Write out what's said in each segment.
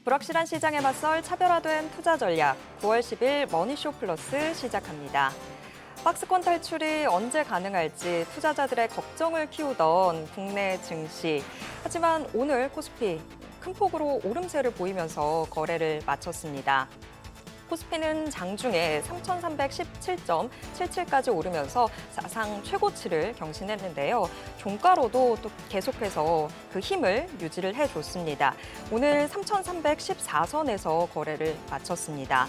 불확실한 시장에 맞설 차별화된 투자 전략 9월 10일 머니쇼 플러스 시작합니다. 박스권 탈출이 언제 가능할지 투자자들의 걱정을 키우던 국내 증시. 하지만 오늘 코스피 큰 폭으로 오름세를 보이면서 거래를 마쳤습니다. 코스피는 장중에 3,317.77까지 오르면서 사상 최고치를 경신했는데요. 종가로도 또 계속해서 그 힘을 유지를 해줬습니다. 오늘 3,314선에서 거래를 마쳤습니다.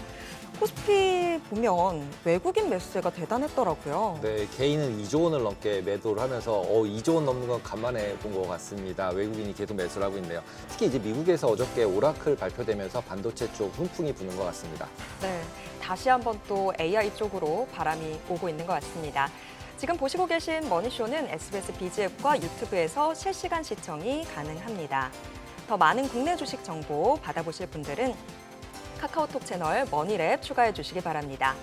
코스피 보면 외국인 매수세가 대단했더라고요. 네, 개인은 2조 원을 넘게 매도를 하면서 2조 원 넘는 건 간만에 본 것 같습니다. 외국인이 계속 매수를 하고 있네요. 특히 이제 미국에서 어저께 오라클 발표되면서 반도체 쪽 훈풍이 부는 것 같습니다. 네, 다시 한번 또 AI 쪽으로 바람이 오고 있는 것 같습니다. 지금 보시고 계신 머니쇼는 SBS BG앱과 유튜브에서 실시간 시청이 가능합니다. 더 많은 국내 주식 정보 받아보실 분들은 카카오톡 채널 머니랩 추가해 주시기 바랍니다.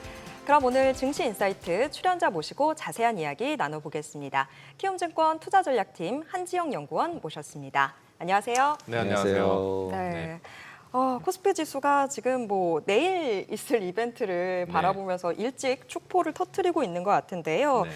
그럼 오늘 증시 인사이트 출연자 모시고 자세한 이야기 나눠보겠습니다. 키움증권 투자전략팀 한지영 연구원 모셨습니다. 안녕하세요. 네, 안녕하세요. 네. 코스피 지수가 지금 내일 있을 이벤트를 바라보면서 일찍 축포를 터뜨리고 있는 것 같은데요. 네.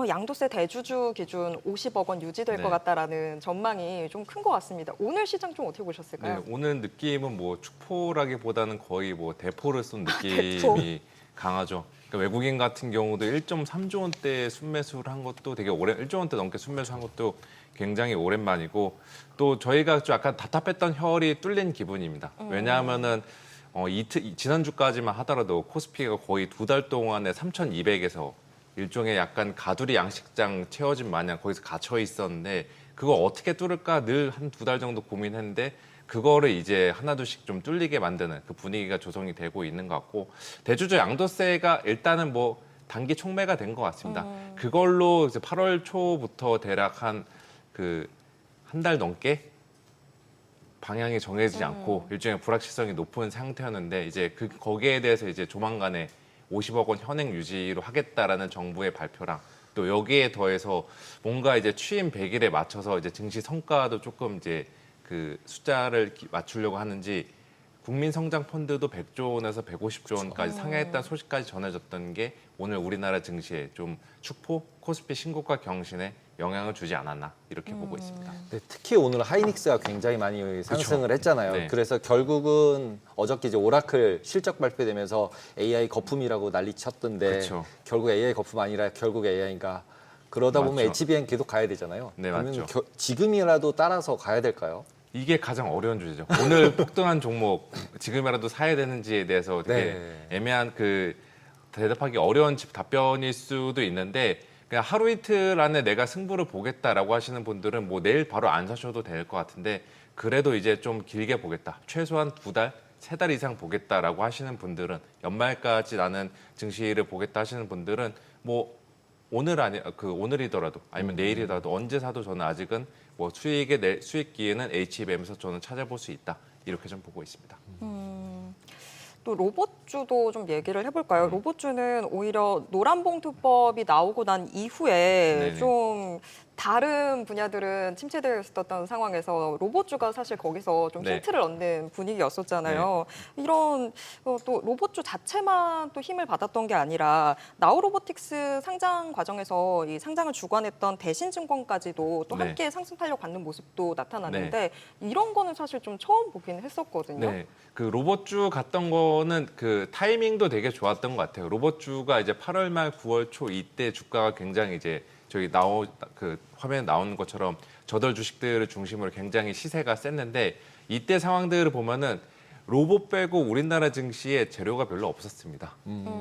양도세 대주주 기준 50억 원 유지될 것 같다라는 전망이 좀 큰 것 같습니다. 오늘 시장 좀 어떻게 보셨을까요? 네, 오늘 느낌은 축포라기보다는 거의 대포를 쏜 느낌이 강하죠. 그러니까 외국인 같은 경우도 1.3조 원대 순매수를 한 것도 되게 1조 원대 넘게 순매수한 것도 굉장히 오랜만이고 또 저희가 좀 약간 답답했던 혈이 뚫린 기분입니다. 왜냐하면은 지난주까지만 하더라도 코스피가 거의 2달 동안에 3,200에서 일종의 약간 가두리 양식장 채워진 마냥 거기서 갇혀 있었는데 그거 어떻게 뚫을까 늘 한 2달 정도 고민했는데 그거를 이제 하나둘씩 좀 뚫리게 만드는 그 분위기가 조성이 되고 있는 것 같고 대주주 양도세가 일단은 단기 촉매가 된 것 같습니다. 그걸로 이제 8월 초부터 대략 한 달 넘게 방향이 정해지지 않고 일종의 불확실성이 높은 상태였는데 이제 거기에 대해서 이제 조만간에 50억 원 현행 유지로 하겠다라는 정부의 발표랑 또 여기에 더해서 뭔가 이제 취임 100일에 맞춰서 이제 증시 성과도 조금 이제 그 숫자를 맞추려고 하는지 국민 성장 펀드도 100조 원에서 150조 원까지 상회했다는 소식까지 전해졌던 게 오늘 우리나라 증시에 좀 축포 코스피 신고가 경신에 영향을 주지 않았나 이렇게 보고 있습니다. 네, 특히 오늘 하이닉스가 굉장히 많이 상승을 했잖아요. 네. 그래서 결국은 어저께 이제 오라클 실적 발표되면서 AI 거품이라고 난리 쳤던데 그쵸. 결국 AI 거품 아니라 결국 AI인가. 그러다 보면 맞죠. HBM 계속 가야 되잖아요. 네, 그러면 맞죠. 지금이라도 따라서 가야 될까요? 이게 가장 어려운 주제죠. 오늘 폭등한 종목 지금이라도 사야 되는지에 대해서 되게 네. 애매한 대답하기 어려운 답변일 수도 있는데 그냥 하루 이틀 안에 내가 승부를 보겠다라고 하시는 분들은 내일 바로 안 사셔도 될 것 같은데 그래도 이제 좀 길게 보겠다. 최소한 2달, 3달 이상 보겠다라고 하시는 분들은 연말까지 나는 증시를 보겠다 하시는 분들은 오늘이더라도 아니면 내일이더라도 언제 사도 저는 아직은 수익기에는 HBM에서 저는 찾아볼 수 있다. 이렇게 좀 보고 있습니다. 또 로봇주도 좀 얘기를 해볼까요? 로봇주는 오히려 노란봉투법이 나오고 난 이후에 네네. 좀 다른 분야들은 침체되어 있었던 상황에서 로봇주가 사실 거기서 좀 네. 힌트를 얻는 분위기였었잖아요. 이런 또 로봇주 자체만 또 힘을 받았던 게 아니라 나우로보틱스 상장 과정에서 이 상장을 주관했던 대신증권까지도 또 네. 함께 상승 탄력 받는 모습도 나타났는데 이런 거는 사실 좀 처음 보긴 했었거든요. 네, 로봇주 갔던 거는 타이밍도 되게 좋았던 것 같아요. 로봇주가 이제 8월 말 9월 초 이때 주가가 굉장히 이제 저기 화면에 나오는 것처럼 저돌 주식들을 중심으로 굉장히 시세가 셌는데 이때 상황들을 보면은 로봇 빼고 우리나라 증시에 재료가 별로 없었습니다.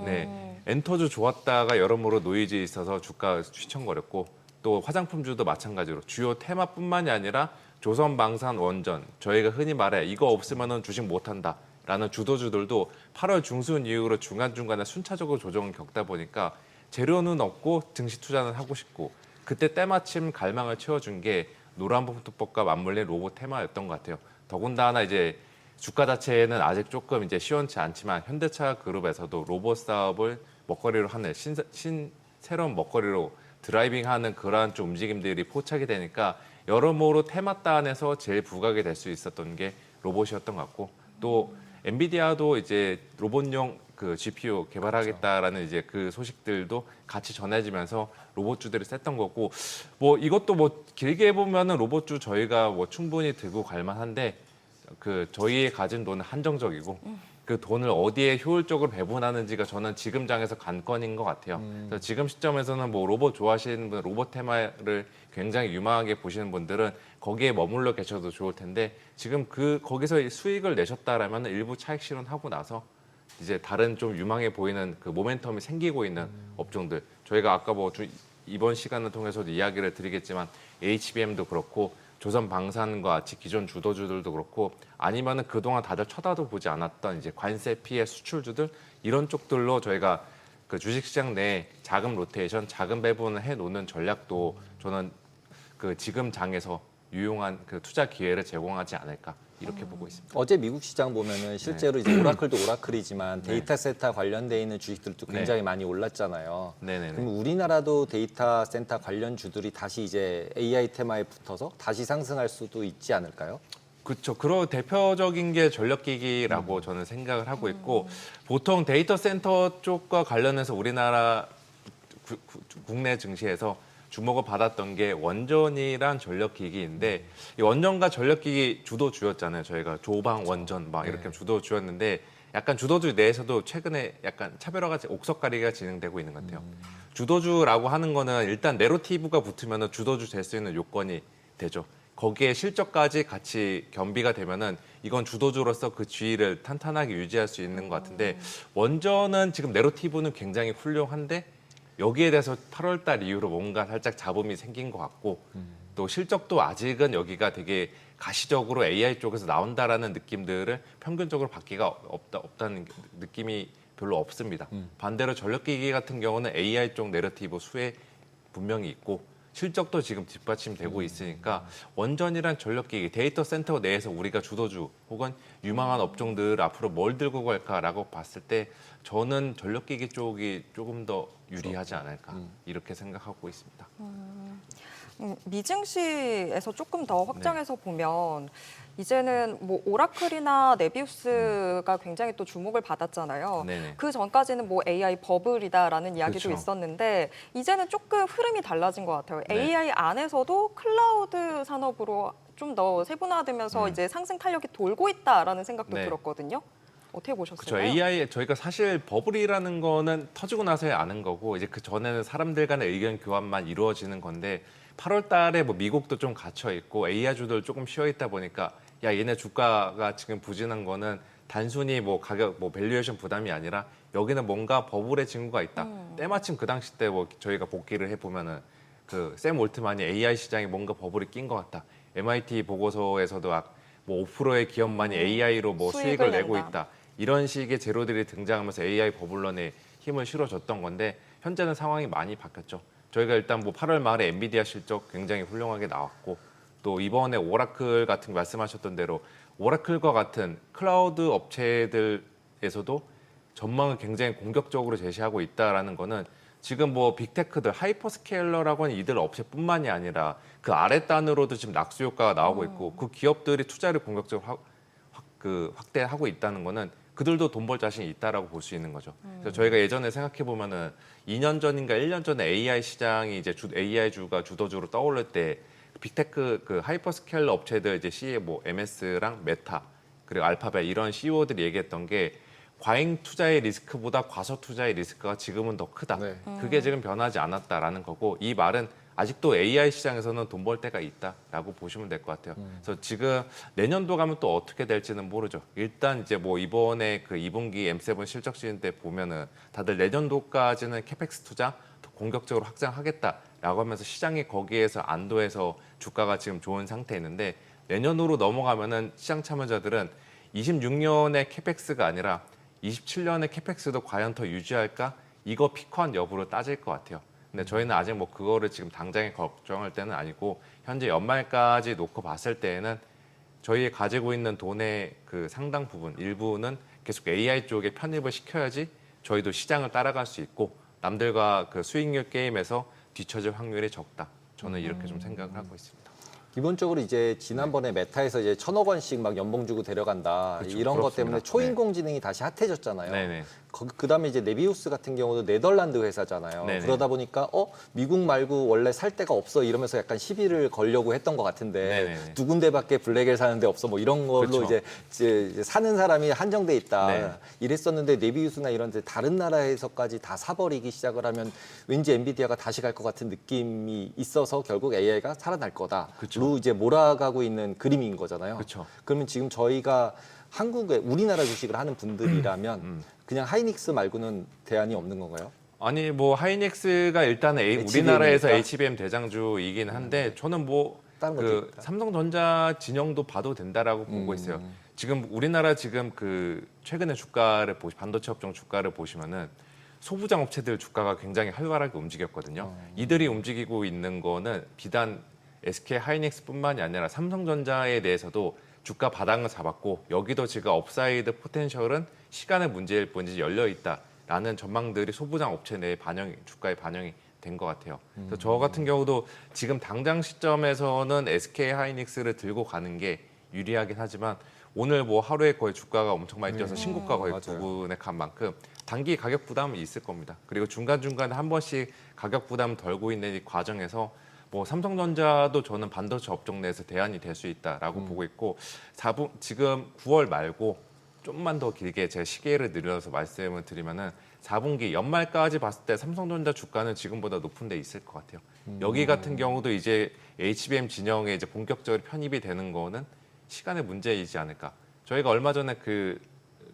네, 엔터주 좋았다가 여러모로 노이즈 있어서 주가 휘청거렸고 또 화장품주도 마찬가지로 주요 테마뿐만이 아니라 조선, 방산, 원전 저희가 흔히 말해 이거 없으면은 주식 못한다. 라는 주도주들도 8월 중순 이후로 중간중간에 순차적으로 조정을 겪다 보니까 재료는 없고 증시 투자는 하고 싶고 그때 때마침 갈망을 채워준 게 노란봉투법과 맞물린 로봇 테마였던 것 같아요. 더군다나 이제 주가 자체는 아직 조금 이제 시원치 않지만 현대차 그룹에서도 로봇 사업을 먹거리로 하는 새로운 먹거리로 드라이빙하는 그러한 좀 움직임들이 포착이 되니까 여러모로 테마 단에서 제일 부각이 될 수 있었던 게 로봇이었던 것 같고 또 엔비디아도 이제 로봇용 그 GPU 개발하겠다라는 이제 그 소식들도 같이 전해지면서 로봇주들이 셌던 거고 뭐 이것도 뭐 길게 보면은 로봇주 저희가 뭐 충분히 들고 갈 만한데 그 저희의 가진 돈은 한정적이고 그 돈을 어디에 효율적으로 배분하는지가 저는 지금 장에서 관건인 것 같아요. 그래서 지금 시점에서는 뭐 로봇 좋아하시는 분, 로봇 테마를 굉장히 유망하게 보시는 분들은 거기에 머물러 계셔도 좋을 텐데 지금 거기서 수익을 내셨다라면 일부 차익 실현하고 나서 이제 다른 좀 유망해 보이는 그 모멘텀이 생기고 있는 업종들 저희가 아까 뭐 이번 시간을 통해서도 이야기를 드리겠지만 HBM도 그렇고 조선방산과 같이 기존 주도주들도 그렇고 아니면은 그동안 다들 쳐다도 보지 않았던 이제 관세 피해 수출주들 이런 쪽들로 저희가 그 주식시장 내에 자금 로테이션, 자금 배분을 해놓는 전략도 저는 그 지금 장에서 유용한 그 투자 기회를 제공하지 않을까 이렇게 보고 있습니다. 어제 미국 시장 보면은 실제로 이제 오라클도 오라클이지만 데이터 센터 관련돼 있는 주식들도 굉장히 많이 올랐잖아요. 네네네. 그럼 우리나라도 데이터 센터 관련 주들이 다시 이제 AI 테마에 붙어서 다시 상승할 수도 있지 않을까요? 그렇죠. 그런 대표적인 게 전력기기라고 저는 생각을 하고 있고 보통 데이터 센터 쪽과 관련해서 우리나라 국내 증시에서 주목을 받았던 게 원전이란 전력기기인데 이 원전과 전력기기 주도주였잖아요. 저희가 조방, 원전 막 이렇게 주도주였는데 약간 주도주 내에서도 최근에 약간 차별화가 옥석가리가 진행되고 있는 것 같아요. 주도주라고 하는 거는 일단 내러티브가 붙으면 주도주 될 수 있는 요건이 되죠. 거기에 실적까지 같이 겸비가 되면은 이건 주도주로서 그 지위를 탄탄하게 유지할 수 있는 것 같은데 원전은 지금 내러티브는 굉장히 훌륭한데 여기에 대해서 8월 달 이후로 뭔가 살짝 잡음이 생긴 것 같고 또 실적도 아직은 여기가 되게 가시적으로 AI 쪽에서 나온다라는 느낌들을 평균적으로 받기가 없다는 느낌이 별로 없습니다. 반대로 전력기기 같은 경우는 AI 쪽 내러티브 수혜 분명히 있고 실적도 지금 뒷받침되고 있으니까 원전이란 전력기기, 데이터 센터 내에서 우리가 주도주 혹은 유망한 업종들 앞으로 뭘 들고 갈까라고 봤을 때 저는 전력기기 쪽이 조금 더 유리하지 않을까 이렇게 생각하고 있습니다. 미증시에서 조금 더 확장해서 보면 이제는 뭐 오라클이나 네비우스가 굉장히 또 주목을 받았잖아요. 네네. 그 전까지는 뭐 AI 버블이다라는 이야기도 그쵸. 있었는데 이제는 조금 흐름이 달라진 것 같아요. 네. AI 안에서도 클라우드 산업으로 좀 더 세분화되면서 이제 상승 탄력이 돌고 있다라는 생각도 네. 들었거든요. 어떻게 보셨어요? 그렇죠. AI 저희가 사실 버블이라는 거는 터지고 나서야 아는 거고 이제 그 전에는 사람들 간의 의견 교환만 이루어지는 건데 8월 달에 뭐 미국도 좀 갇혀 있고 AI주들 조금 쉬어 있다 보니까 야 얘네 주가가 지금 부진한 거는 단순히 뭐 가격 뭐 밸류에이션 부담이 아니라 여기는 뭔가 버블의 징후가 있다. 때마침 그 당시 때 뭐 저희가 복귀를 해 보면은 그 샘 올트만이 AI 시장에 뭔가 버블이 낀 것 같다. MIT 보고서에서도 뭐 5%의 기업만이 AI로 뭐 수익을 내고 낸다. 있다. 이런 식의 재료들이 등장하면서 AI 버블런에 힘을 실어줬던 건데 현재는 상황이 많이 바뀌었죠. 저희가 일단 뭐 8월 말에 엔비디아 실적 굉장히 훌륭하게 나왔고 또 이번에 오라클 같은 말씀하셨던 대로 오라클과 같은 클라우드 업체들에서도 전망을 굉장히 공격적으로 제시하고 있다라는 거는 지금 뭐 빅테크들 하이퍼스케일러라고 하는 이들 업체뿐만이 아니라 그 아랫단으로도 지금 낙수 효과가 나오고 있고 그 기업들이 투자를 공격적으로 확대하고 있다는 거는 그들도 돈 벌 자신이 있다라고 볼 수 있는 거죠. 그래서 저희가 예전에 생각해 보면은 2년 전인가 1년 전에 AI 시장이 이제 AI주가 주도주로 떠오를 때 빅테크 그 하이퍼스케일러 업체들 이제 CEO 뭐 MS랑 메타 그리고 알파벳 이런 CEO들이 얘기했던 게 과잉 투자의 리스크보다 과소 투자의 리스크가 지금은 더 크다. 네. 그게 지금 변하지 않았다라는 거고 이 말은 아직도 AI 시장에서는 돈 벌 때가 있다라고 보시면 될 것 같아요. 그래서 지금 내년도 가면 또 어떻게 될지는 모르죠. 일단 이제 뭐 이번에 그 2분기 M7 실적 시즌 때 보면은 다들 내년도까지는 캐펙스 투자 더 공격적으로 확장하겠다라고 하면서 시장이 거기에서 안도해서 주가가 지금 좋은 상태였는데 내년으로 넘어가면은 시장 참여자들은 26년의 캐펙스가 아니라 27년의 캐펙스도 과연 더 유지할까? 이거 피크한 여부를 따질 것 같아요. 근데 저희는 아직 뭐 그거를 지금 당장에 걱정할 때는 아니고 현재 연말까지 놓고 봤을 때에는 저희 가지고 있는 돈의 그 상당 부분 일부는 계속 AI 쪽에 편입을 시켜야지 저희도 시장을 따라갈 수 있고 남들과 그 수익률 게임에서 뒤처질 확률이 적다. 저는 이렇게 좀 생각을 하고 있습니다. 기본적으로 이제 지난번에 메타에서 이제 1,000억 원씩 막 연봉 주고 데려간다 그쵸, 이런 것 그렇습니다. 때문에 초인공지능이 다시 핫해졌잖아요. 네네. 그다음에 이제 네비우스 같은 경우도 네덜란드 회사잖아요. 네네. 그러다 보니까 미국 말고 원래 살 데가 없어 이러면서 약간 시비를 걸려고 했던 것 같은데 네네네. 두 군데밖에 블랙엘 사는 데 없어 뭐 이런 걸로 그쵸. 이제 사는 사람이 한정돼 있다 네. 이랬었는데 네비우스나 이런 데 다른 나라에서까지 다 사버리기 시작을 하면 왠지 엔비디아가 다시 갈 것 같은 느낌이 있어서 결국 AI가 살아날 거다로 그쵸. 이제 몰아가고 있는 그림인 거잖아요. 그쵸. 그러면 지금 저희가 한국에 우리나라 주식을 하는 분들이라면 그냥 하이닉스 말고는 대안이 없는 건가요? 아니 뭐 하이닉스가 일단은 HBM 우리나라에서 이니까? HBM 대장주이긴 한데 저는 뭐 다른 것도 그 있다. 삼성전자 진영도 봐도 된다라고 보고 있어요. 지금 우리나라 지금 그 최근에 주가를 반도체 업종 주가를 보시면은 소부장 업체들 주가가 굉장히 활발하게 움직였거든요. 이들이 움직이고 있는 거는 비단 SK 하이닉스뿐만이 아니라 삼성전자에 대해서도 주가 바닥을 잡았고 여기도 지금 업사이드 포텐셜은 시간의 문제일 뿐이지 열려 있다라는 전망들이 소부장 업체 내에 주가에 반영이 된 것 같아요. 그래서 저 같은 경우도 지금 당장 시점에서는 SK 하이닉스를 들고 가는 게 유리하긴 하지만 오늘 뭐 하루에 거의 주가가 엄청 많이 뛰어서 신고가 거의 맞아요. 부근에 간 만큼 단기 가격 부담이 있을 겁니다. 그리고 중간중간에 한 번씩 가격 부담 덜고 있는 이 과정에서 뭐 삼성전자도 저는 반도체 업종 내에서 대안이 될 수 있다라고 보고 있고 지금 9월 말고 좀만 더 길게 제 시계를 늘려서 말씀을 드리면은 4분기 연말까지 봤을 때 삼성전자 주가는 지금보다 높은 데 있을 것 같아요. 여기 같은 경우도 이제 HBM 진영에 이제 본격적으로 편입이 되는 거는 시간의 문제이지 않을까. 저희가 얼마 전에 그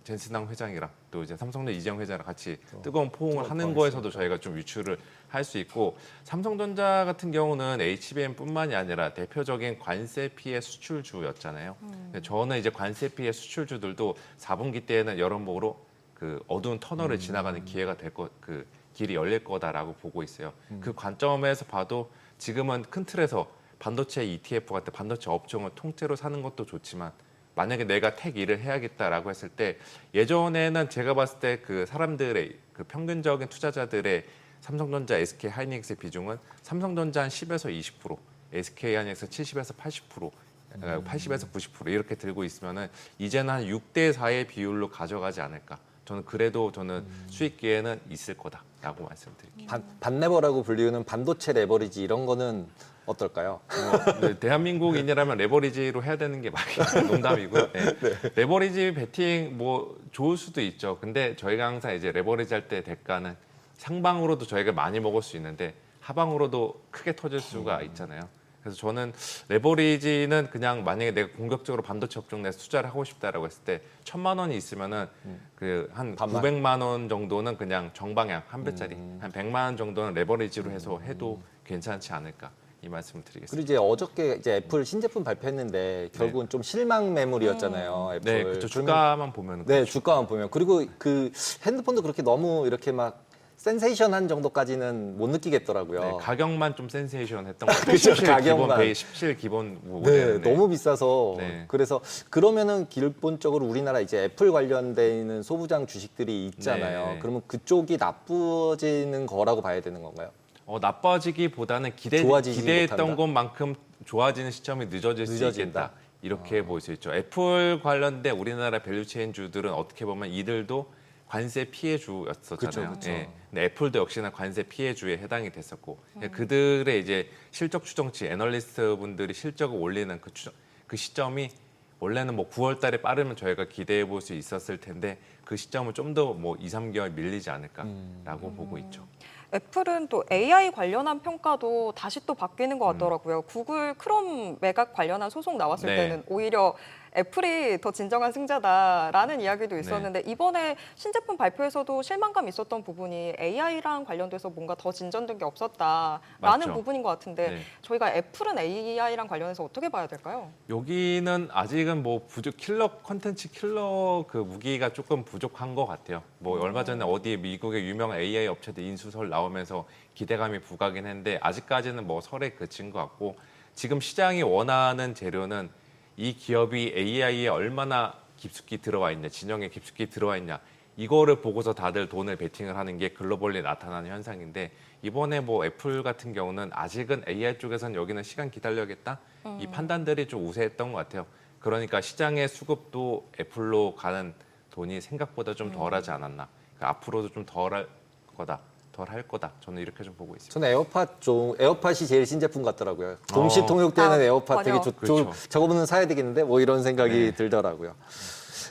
젠스당 회장이랑 또 이제 삼성전 이재용 회장이랑 같이 뜨거운 포옹을 하는 거에서도 저희가 좀 유추를 할 수 있고 삼성전자 같은 경우는 HBM뿐만이 아니라 대표적인 관세 피해 수출주였잖아요. 근데 저는 이제 관세 피해 수출주들도 4분기 때에는 여러모로 그 어두운 터널을 지나가는 기회가 그 길이 열릴 거다라고 보고 있어요. 그 관점에서 봐도 지금은 큰 틀에서 반도체 ETF 같은 반도체 업종을 통째로 사는 것도 좋지만 만약에 내가 택 일을 해야겠다라고 했을 때 예전에는 제가 봤을 때 그 사람들의 그 평균적인 투자자들의 삼성전자, SK 하이닉스의 비중은 삼성전자 한 10에서 20%, SK 하이닉스 70에서 80%, 80에서 90% 이렇게 들고 있으면은 이제는 한 6대 4의 비율로 가져가지 않을까. 저는 수익 기회는 있을 거다라고 말씀드릴게요. 반레버라고 불리우는 반도체 레버리지 이런 거는 어떨까요? 네, 대한민국인이라면 레버리지로 해야 되는 게 맞긴 농담이고요. 네. 레버리지 베팅 뭐 좋을 수도 있죠. 근데 저희가 항상 이제 레버리지 할 때 대가는 상방으로도 저희가 많이 먹을 수 있는데 하방으로도 크게 터질 수가 있잖아요. 그래서 저는 레버리지는 그냥 만약에 내가 공격적으로 반도체 업종 내에서 투자를 하고 싶다라고 했을 때 1,000만 원이 있으면은 그 한 반만. 900만 원 정도는 그냥 정방향 한 배짜리 한 100만 원 정도는 레버리지로 해서 해도 괜찮지 않을까 이 말씀을 드리겠습니다. 그리고 이제 어저께 이제 애플 신제품 발표했는데 결국은 좀 실망 매물이었잖아요. 애플. 네, 그렇죠. 주가만 보면 네, 주가만 보면. 그리고 그 핸드폰도 그렇게 너무 이렇게 막 센세이션한 정도까지는 못 느끼겠더라고요. 네, 가격만 좀 센세이션했던 것 같아요. 그쵸, 17 가격만. 기본 17 기본 네, 모델은 너무 비싸서 네. 그래서 그러면은 기본적으로 우리나라 이제 애플 관련돼 있는 소부장 주식들이 있잖아요. 네. 그러면 그쪽이 나쁘지는 거라고 봐야 되는 건가요? 나빠지기보다는 좋아지지 기대했던 못한다? 것만큼 좋아지는 시점이 늦어질 수 늦어진다? 있겠다. 이렇게 볼 수 있죠. 애플 관련된 우리나라 밸류체인주들은 어떻게 보면 이들도 관세 피해주였었잖아요. 그쵸. 예. 근데 애플도 역시나 관세 피해주에 해당이 됐었고 그들의 이제 실적 추정치 애널리스트 분들이 실적을 올리는 그 시점이 원래는 뭐 9월 달에 빠르면 저희가 기대해 볼 수 있었을 텐데 그 시점을 좀 더 뭐 2, 3개월 밀리지 않을까라고 보고 있죠. 애플은 또 AI 관련한 평가도 다시 또 바뀌는 것 같더라고요. 구글 크롬 매각 관련한 소송 나왔을 네. 때는 오히려 애플이 더 진정한 승자다라는 이야기도 있었는데 이번에 신제품 발표에서도 실망감 있었던 부분이 AI랑 관련돼서 뭔가 더 진전된 게 없었다라는 맞죠. 부분인 것 같은데 네. 저희가 애플은 AI랑 관련해서 어떻게 봐야 될까요? 여기는 아직은 뭐 컨텐츠 킬러 그 무기가 조금 부족한 것 같아요. 뭐 얼마 전에 어디 미국의 유명한 AI 업체들 인수설 나오면서 기대감이 부각이긴 했는데 아직까지는 뭐 설에 그친 것 같고 지금 시장이 원하는 재료는 이 기업이 AI에 얼마나 깊숙이 들어와 있냐, 진영에 깊숙이 들어와 있냐 이거를 보고서 다들 돈을 베팅을 하는 게 글로벌리 나타나는 현상인데 이번에 뭐 애플 같은 경우는 아직은 AI 쪽에서는 여기는 시간 기다려야겠다 이 판단들이 좀 우세했던 것 같아요. 그러니까 시장의 수급도 애플로 가는 돈이 생각보다 좀 덜하지 않았나. 그러니까 앞으로도 좀 덜 할 거다. 저는 이렇게 좀 보고 있습니다. 저는 에어팟이 제일 신제품 같더라고요. 동시 통역되는 아, 에어팟 되게 맞아요. 그렇죠. 저거는 사야 되겠는데 뭐 이런 생각이 네. 들더라고요.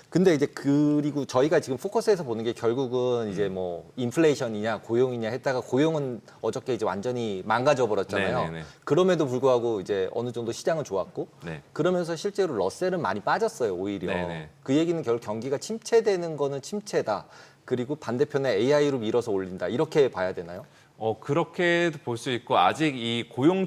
근데 이제 그리고 저희가 지금 포커스에서 보는 게 결국은 이제 뭐 인플레이션이냐 고용이냐 했다가 고용은 어저께 이제 완전히 망가져 버렸잖아요. 네네네. 그럼에도 불구하고 이제 어느 정도 시장은 좋았고 네. 그러면서 실제로 러셀은 많이 빠졌어요, 오히려. 네네. 그 얘기는 결국 경기가 침체되는 거는 침체다. 그리고 반대편에 AI로 밀어서 올린다. 이렇게 봐야 되나요? 그렇게도 볼 수 있고 아직 이 고용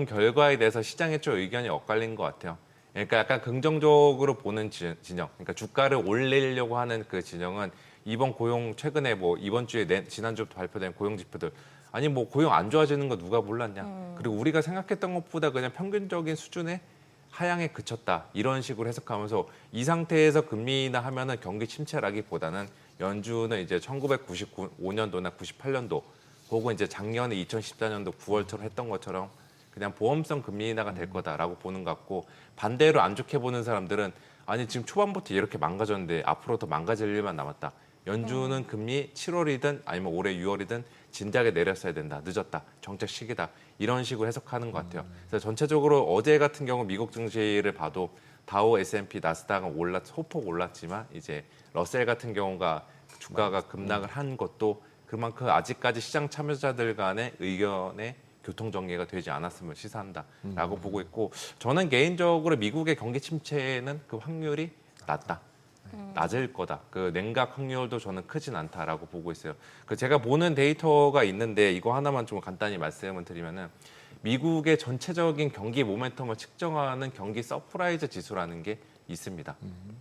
결과에 대해서 시장에 좀 의견이 엇갈린 것 같아요. 그러니까 약간 긍정적으로 보는 진영, 그러니까 주가를 올리려고 하는 그 진영은 이번 고용 최근에 뭐 이번 주에 지난주부터 발표된 고용 지표들 아니 뭐 고용 안 좋아지는 거 누가 몰랐냐. 그리고 우리가 생각했던 것보다 그냥 평균적인 수준의 하향에 그쳤다. 이런 식으로 해석하면서 이 상태에서 금리 인하 하면은 경기 침체라기보다는 연준은 이제 1995년도나 98년도 혹은 이제 작년에 2014년도 9월처럼 했던 것처럼 그냥 보험성 금리 인하가 될 거다라고 보는 것 같고 반대로 안 좋게 보는 사람들은 아니 지금 초반부터 이렇게 망가졌는데 앞으로 더 망가질 일만 남았다. 연준은 금리 7월이든 아니면 올해 6월이든 진작에 내렸어야 된다. 늦었다. 정책 시기다. 이런 식으로 해석하는 것 같아요. 그래서 전체적으로 어제 같은 경우 미국 증시를 봐도 다우, S&P, 나스닥은 소폭 올랐지만 이제 러셀 같은 경우가 주가가 급락을 한 것도 그만큼 아직까지 시장 참여자들 간의 의견의 교통 정리가 되지 않았음을 시사한다라고 보고 있고 저는 개인적으로 미국의 경기 침체는 그 확률이 낮다. 낮을 거다. 그 냉각 확률도 저는 크진 않다라고 보고 있어요. 그 제가 보는 데이터가 있는데 이거 하나만 좀 간단히 말씀을 드리면은 미국의 전체적인 경기 모멘텀을 측정하는 경기 서프라이즈 지수라는 게 있습니다.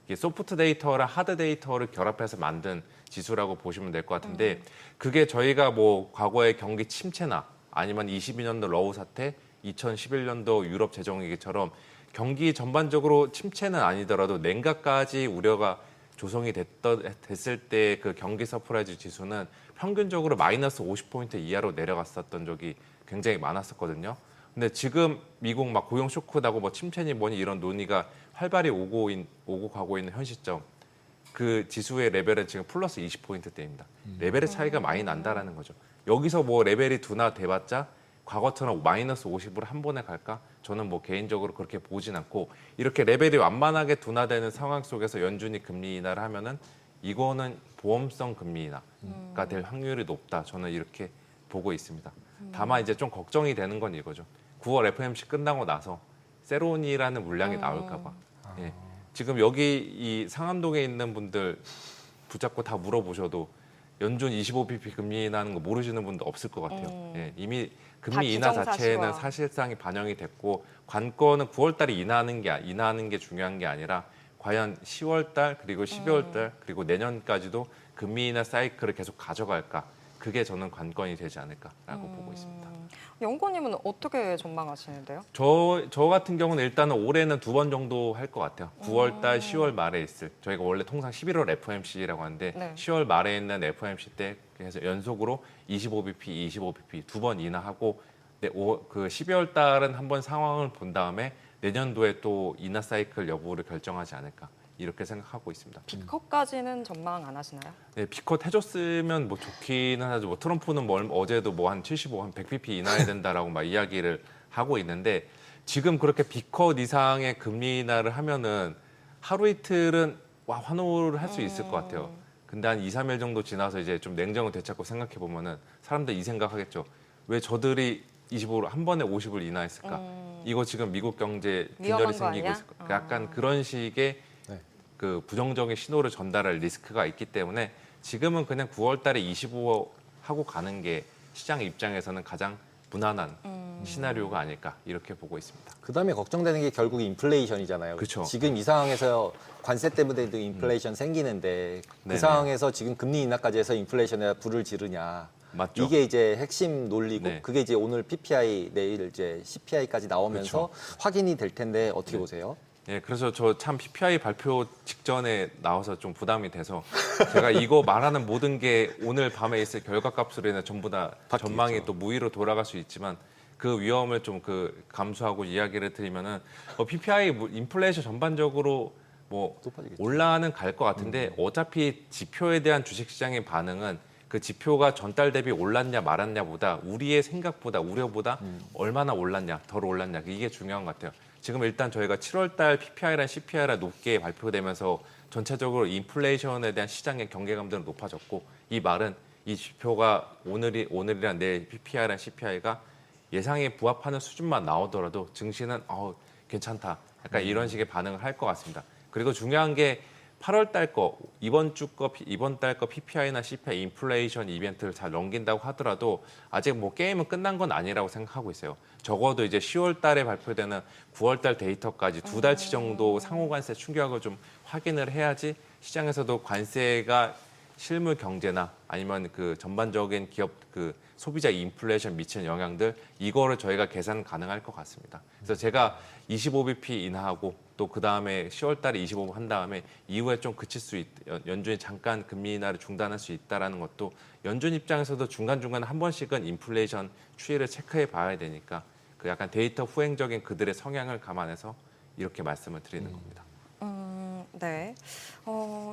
이게 소프트 데이터랑 하드 데이터를 결합해서 만든 지수라고 보시면 될 것 같은데 그게 저희가 뭐 과거의 경기 침체나 아니면 22년도 러우 사태, 2011년도 유럽 재정위기처럼 경기 전반적으로 침체는 아니더라도 냉각까지 우려가 조성이 됐을 때 그 경기 서프라이즈 지수는 평균적으로 마이너스 50포인트 이하로 내려갔었던 적이 굉장히 많았었거든요. 근데 지금 미국 막 고용 쇼크다고 뭐 침체니 뭐니 이런 논의가 활발히 오고 가고 있는 현 시점 그 지수의 레벨은 지금 플러스 20포인트대입니다. 레벨의 차이가 많이 난다라는 거죠. 여기서 뭐 레벨이 둔화 돼봤자 과거처럼 마이너스 50으로 한 번에 갈까? 저는 뭐 개인적으로 그렇게 보진 않고 이렇게 레벨이 완만하게 둔화되는 상황 속에서 연준이 금리 인하를 하면은 이거는 보험성 금리 인하가 될 확률이 높다. 저는 이렇게 보고 있습니다. 다만 이제 좀 걱정이 되는 건 이거죠. 9월 FOMC 끝나고 나서 세론이라는 물량이 나올까 봐. 예. 지금 여기 이 상암동에 있는 분들 붙잡고 다 물어보셔도 연준 25bp 금리 인하하는 거 모르시는 분도 없을 것 같아요. 예, 이미 금리 인하 자체는 사실상이 반영이 됐고 관건은 9월 달에 인하하는 게 중요한 게 아니라 과연 10월 달 그리고 12월 달 그리고 내년까지도 금리 인하 사이클을 계속 가져갈까? 그게 저는 관건이 되지 않을까라고 보고 있습니다. 연구원님은 어떻게 전망하시는데요? 저 같은 경우는 일단은 올해는 2번 정도 할 것 같아요. 9월 달, 10월 말에 있을. 저희가 원래 통상 11월 FOMC라고 하는데 네. 10월 말에 있는 FOMC 때 해서 연속으로 25bp 2번 인하하고 그 12월 달은 한번 상황을 본 다음에 내년도에 또 인하 사이클 여부를 결정하지 않을까. 이렇게 생각하고 있습니다. B컷까지는 전망 안 하시나요? 네, B컷 해줬으면 뭐 좋기는 하죠. 뭐 트럼프는 어제도 뭐 한 75, 한 100bp 인하해야 된다라고 막 이야기를 하고 있는데 지금 그렇게 B컷 이상의 금리 인하를 하면은 하루 이틀은 환호를 할 수 있을 것 같아요. 근데 한 2, 3일 정도 지나서 이제 좀 냉정을 되찾고 생각해 보면은 사람들 이 생각하겠죠. 왜 저들이 25로 한 번에 50을 인하했을까? 이거 지금 미국 경제 균열이 생기고 있을 까 약간 그런 식의 그 부정적인 신호를 전달할 리스크가 있기 때문에 지금은 그냥 9월 달에 25 하고 가는 게 시장 입장에서는 가장 무난한 시나리오가 아닐까 이렇게 보고 있습니다. 그다음에 걱정되는 게 결국 인플레이션이잖아요. 그쵸. 지금 이 상황에서 관세 때문에도 인플레이션 생기는데 그 네네. 상황에서 지금 금리 인하까지 해서 인플레이션에 불을 지르냐. 맞죠? 이게 이제 핵심 논리고 네. 그게 이제 오늘 PPI 내일 이제 CPI까지 나오면서 확인이 될 텐데 어떻게 보세요? 예, 그래서 저 참 PPI 발표 직전에 나와서 좀 부담이 돼서 제가 이거 말하는 모든 게 오늘 밤에 있을 결과값으로 인해 전부 다 바뀌겠죠. 전망이 또 무위로 돌아갈 수 있지만 그 위험을 좀 감수하고 이야기를 드리면은 PPI 인플레이션 전반적으로 뭐 높아지겠죠. 올라는 갈 것 같은데 어차피 지표에 대한 주식시장의 반응은 그 지표가 전달 대비 올랐냐 말았냐보다 우리의 생각보다 우려보다 얼마나 올랐냐 덜 올랐냐 이게 중요한 것 같아요. 지금 일단 저희가 7월달 PPI랑 CPI랑 높게 발표되면서 전체적으로 인플레이션에 대한 시장의 경계감들은 높아졌고 이 말은 이 지표가 오늘이랑 내일 PPI랑 CPI가 예상에 부합하는 수준만 나오더라도 증시는 괜찮다. 약간 이런 식의 반응을 할 것 같습니다. 그리고 중요한 게 8월 달 거, 이번 달 거 PPI나 CPI 인플레이션 이벤트를 잘 넘긴다고 하더라도 아직 뭐 게임은 끝난 건 아니라고 생각하고 있어요. 적어도 이제 10월 달에 발표되는 9월 달 데이터까지 두 달치 정도 상호 관세 충격을 좀 확인을 해야지 시장에서도 관세가 실물 경제나 아니면 그 전반적인 기업 그 소비자 인플레이션 미치는 영향들 이거를 저희가 계산 가능할 것 같습니다. 그래서 제가 25bp 인하하고 또 그 다음에 10월 달에 25 한 다음에 이후에 좀 그칠 수 연준이 잠깐 금리 인하를 중단할 수 있다라는 것도 연준 입장에서도 중간중간 한 번씩은 인플레이션 추이를 체크해 봐야 되니까 그 약간 데이터 후행적인 그들의 성향을 감안해서 이렇게 말씀을 드리는 겁니다. 네.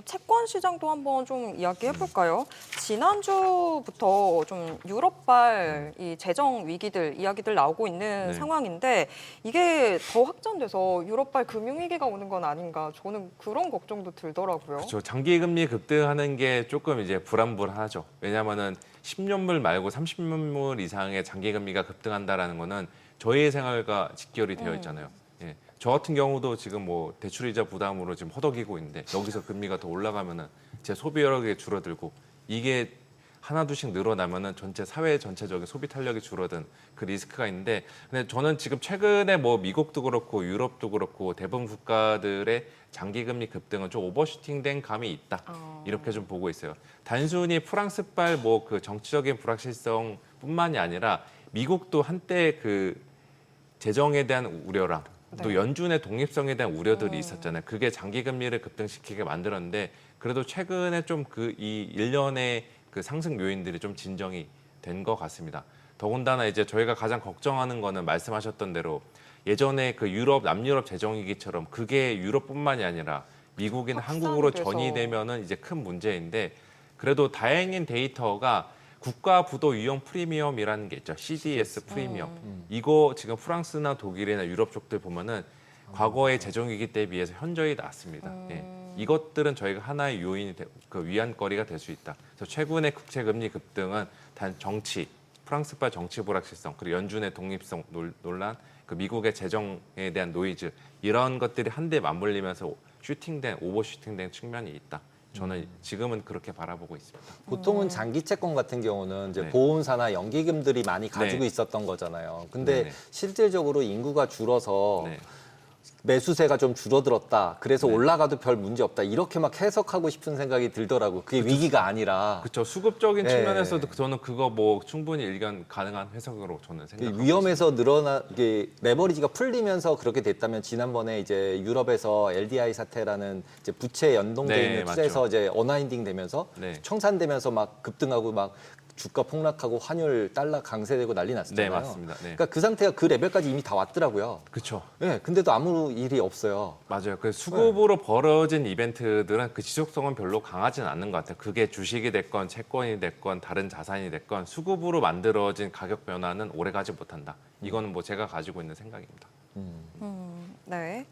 채권 시장도 한번 좀 이야기해 볼까요? 지난주부터 좀 유럽발 이 재정 위기들 이야기들 나오고 있는 네. 상황인데 이게 더 확전돼서 유럽발 금융 위기가 오는 건 아닌가 저는 그런 걱정도 들더라고요. 그렇죠. 장기 금리 급등하는 게 조금 이제 불안불안하죠. 왜냐하면은 10년물 말고 30년물 이상의 장기 금리가 급등한다라는 거는 저희의 생활과 직결이 되어 있잖아요. 예. 저 같은 경우도 지금 뭐 대출이자 부담으로 지금 허덕이고 있는데 여기서 금리가 더 올라가면은 제 소비 여력이 줄어들고 이게 하나둘씩 늘어나면은 전체 사회 전체적인 소비 탄력이 줄어든 그 리스크가 있는데 근데 저는 지금 최근에 뭐 미국도 그렇고 유럽도 그렇고 대부분 국가들의 장기 금리 급등은 좀 오버슈팅된 감이 있다 이렇게 좀 보고 있어요. 단순히 프랑스발 뭐 그 정치적인 불확실성뿐만이 아니라 미국도 한때 그 재정에 대한 우려랑 또 네. 연준의 독립성에 대한 우려들이 있었잖아요. 그게 장기 금리를 급등시키게 만들었는데 그래도 최근에 좀 이 일련의 그 상승 요인들이 좀 진정이 된 것 같습니다. 더군다나 이제 저희가 가장 걱정하는 거는 말씀하셨던 대로 예전에 그 남유럽 재정위기처럼 그게 유럽뿐만이 아니라 미국이나 한국으로 확산돼서. 전이되면은 이제 큰 문제인데 그래도 다행인 데이터가 국가 부도 위험 프리미엄이라는 게 있죠. CDS 프리미엄. 이거 지금 프랑스나 독일이나 유럽 쪽들 보면은 과거의 재정위기 때 비해서 현저히 낮습니다. 예. 이것들은 저희가 하나의 요인이 그 위안거리가 될 수 있다. 그래서 최근의 국채금리 급등은 단 프랑스발 정치 불확실성, 그리고 연준의 독립성 논란, 그 미국의 재정에 대한 노이즈 이런 것들이 한데 맞물리면서 오버슈팅된 측면이 있다. 저는 지금은 그렇게 바라보고 있습니다. 보통은 장기 채권 같은 경우는 이제 네. 보험사나 연기금들이 많이 가지고 네. 있었던 거잖아요. 근데 네네. 실질적으로 인구가 줄어서 네. 매수세가 좀 줄어들었다. 그래서 네. 올라가도 별 문제 없다. 이렇게 막 해석하고 싶은 생각이 들더라고요. 그게 위기가 아니라 그렇죠. 수급적인 네. 측면에서도 저는 그거 뭐 충분히 일견 가능한 해석으로 저는 생각하고 위험에서 이게 레버리지가 풀리면서 그렇게 됐다면 지난번에 이제 유럽에서 LDI 사태라는 이제 부채 연동돼 네, 있는 투자에서 맞죠. 이제 어나인딩 되면서 네. 청산되면서 막 급등하고 막 주가 폭락하고 환율 달러 강세되고 난리 났었잖아요. 네, 맞습니다. 네. 그러니까 그 상태가 그 레벨까지 이미 다 왔더라고요. 그렇죠. 네, 근데도 아무 일이 없어요. 맞아요. 그 수급으로 벌어진 이벤트들은 그 지속성은 별로 강하지는 않는 것 같아요. 그게 주식이 됐건 채권이 됐건 다른 자산이 됐건 수급으로 만들어진 가격 변화는 오래 가지 못한다. 이거는 뭐 제가 가지고 있는 생각입니다. 네.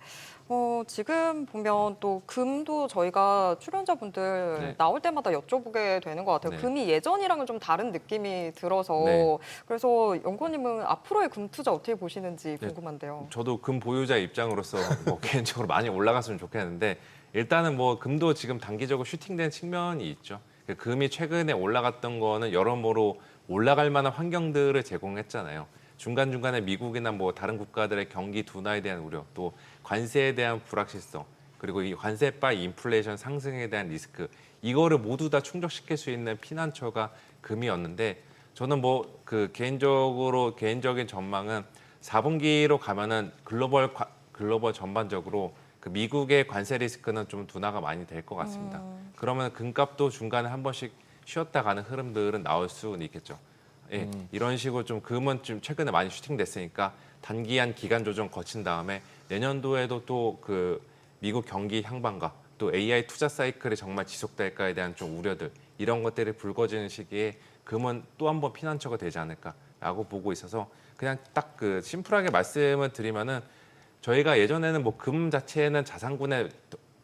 지금 보면 또 금도 저희가 출연자분들 네. 나올 때마다 여쭤보게 되는 것 같아요. 네. 금이 예전이랑은 좀 다른 느낌이 들어서 네. 그래서 연구원님은 앞으로의 금 투자 어떻게 보시는지 네. 궁금한데요. 저도 금 보유자 입장으로서 뭐 개인적으로 많이 올라갔으면 좋겠는데 일단은 뭐 금도 지금 단기적으로 슈팅된 측면이 있죠. 그 금이 최근에 올라갔던 거는 여러모로 올라갈 만한 환경들을 제공했잖아요. 중간중간에 미국이나 뭐 다른 국가들의 경기 둔화에 대한 우려, 또 관세에 대한 불확실성, 그리고 이 관세바 인플레이션 상승에 대한 리스크, 이거를 모두 다 충족시킬 수 있는 피난처가 금이었는데 저는 뭐 그 개인적인 전망은 4분기로 가면은 글로벌 전반적으로 그 미국의 관세 리스크는 좀 둔화가 많이 될 것 같습니다. 그러면 금값도 중간에 한 번씩 쉬었다 가는 흐름들은 나올 수는 있겠죠. 예, 이런 식으로 좀 금은 좀 최근에 많이 슈팅됐으니까 단기한 기간 조정 거친 다음에 내년도에도 또 그 미국 경기 향방과 또 AI 투자 사이클이 정말 지속될까에 대한 좀 우려들 이런 것들이 불거지는 시기에 금은 또 한 번 피난처가 되지 않을까라고 보고 있어서 그냥 딱 그 심플하게 말씀을 드리면은 저희가 예전에는 뭐 금 자체는 자산군에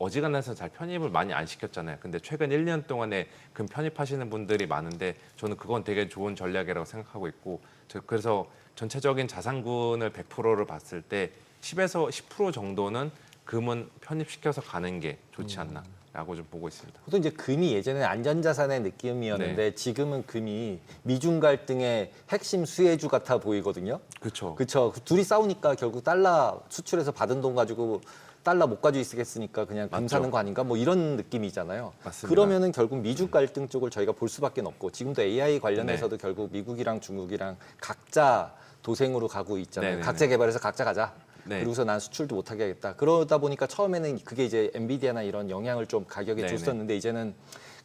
어지간해서 잘 편입을 많이 안 시켰잖아요. 근데 최근 1년 동안에 금 편입하시는 분들이 많은데 저는 그건 되게 좋은 전략이라고 생각하고 있고 그래서 전체적인 자산군을 100%를 봤을 때 10에서 10% 정도는 금은 편입시켜서 가는 게 좋지 않나라고 좀 보고 있습니다. 보통 이제 금이 예전에 안전자산의 느낌이었는데 지금은 금이 미중 갈등의 핵심 수혜주 같아 보이거든요. 그렇죠. 그렇죠. 둘이 싸우니까 결국 달러 수출해서 받은 돈 가지고 달러 못 가지고 있겠으니까 그냥 금 맞죠. 사는 거 아닌가? 뭐 이런 느낌이잖아요. 맞습니다. 그러면은 결국 미중 갈등 쪽을 저희가 볼 수밖에 없고 지금도 AI 관련해서도 네. 결국 미국이랑 중국이랑 각자 도생으로 가고 있잖아요. 네네네. 각자 개발해서 각자 가자. 네. 그러고서 난 수출도 못하게 하겠다. 그러다 보니까 처음에는 그게 이제 엔비디아나 이런 영향을 좀 가격에 네네. 줬었는데 이제는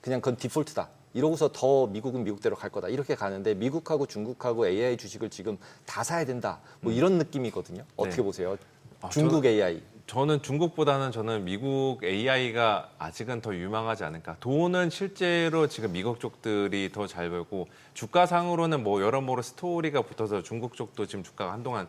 그냥 그건 디폴트다. 이러고서 더 미국은 미국대로 갈 거다. 이렇게 가는데 미국하고 중국하고 AI 주식을 지금 다 사야 된다. 뭐 이런 느낌이거든요. 어떻게 네. 보세요? 아, 중국 AI. 저는 중국보다는 저는 미국 AI가 아직은 더 유망하지 않을까. 돈은 실제로 지금 미국 쪽들이 더 잘 벌고 주가상으로는 뭐 여러모로 스토리가 붙어서 중국 쪽도 지금 주가가 한동안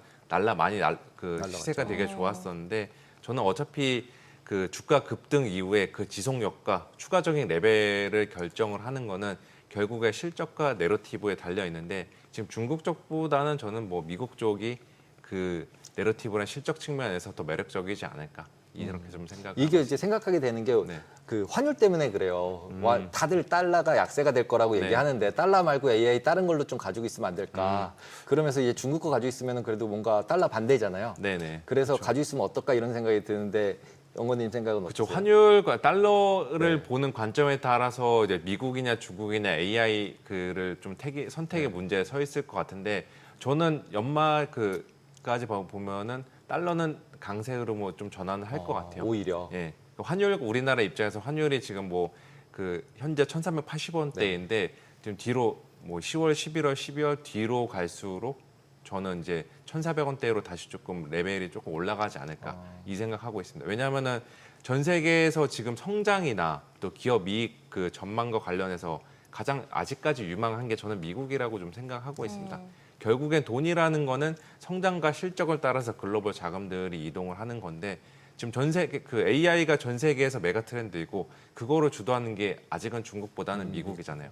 시세가 되게 좋았었는데 저는 어차피 그 주가 급등 이후에 그 지속력과 추가적인 레벨을 결정을 하는 거는 결국에 실적과 내러티브에 달려 있는데 지금 중국 쪽보다는 저는 뭐 미국 쪽이 그 내러티브나 실적 측면에서 더 매력적이지 않을까 이렇게 좀 생각을 이게 하고 이제 생각하게 되는 게 네. 그 환율 때문에 그래요. 다들 달러가 약세가 될 거라고 네. 얘기하는데 달러 말고 AI 다른 걸로 좀 가지고 있으면 안 될까. 그러면서 이제 중국 거 가지고 있으면 그래도 뭔가 달러 반대잖아요. 네네. 그래서 가지고 있으면 어떨까 이런 생각이 드는데 영건님 생각은 그렇죠. 어떠세요? 환율과 달러를 네. 보는 관점에 따라서 이제 미국이냐 중국이냐 AI 그를 좀 선택의 문제에 서 있을 것 같은데 저는 연말 그까지 보면은 달러는 강세 흐름으로 좀 전환을 할 것 같아요. 오히려. 예. 환율 우리나라 입장에서 환율이 지금 뭐 그 현재 1,380원대인데 지금 뒤로 뭐 10월, 11월, 12월 뒤로 갈수록 저는 이제 1,400원대로 다시 조금 레벨이 조금 올라가지 않을까 이 생각하고 있습니다. 왜냐하면은 전 세계에서 지금 성장이나 또 기업 이익 그 전망과 관련해서 가장 아직까지 유망한 게 저는 미국이라고 좀 생각하고 있습니다. 결국엔 돈이라는 거는 성장과 실적을 따라서 글로벌 자금들이 이동을 하는 건데 지금 전 세계 그 AI가 전 세계에서 메가 트렌드이고 그거를 주도하는 게 아직은 중국보다는 미국이잖아요.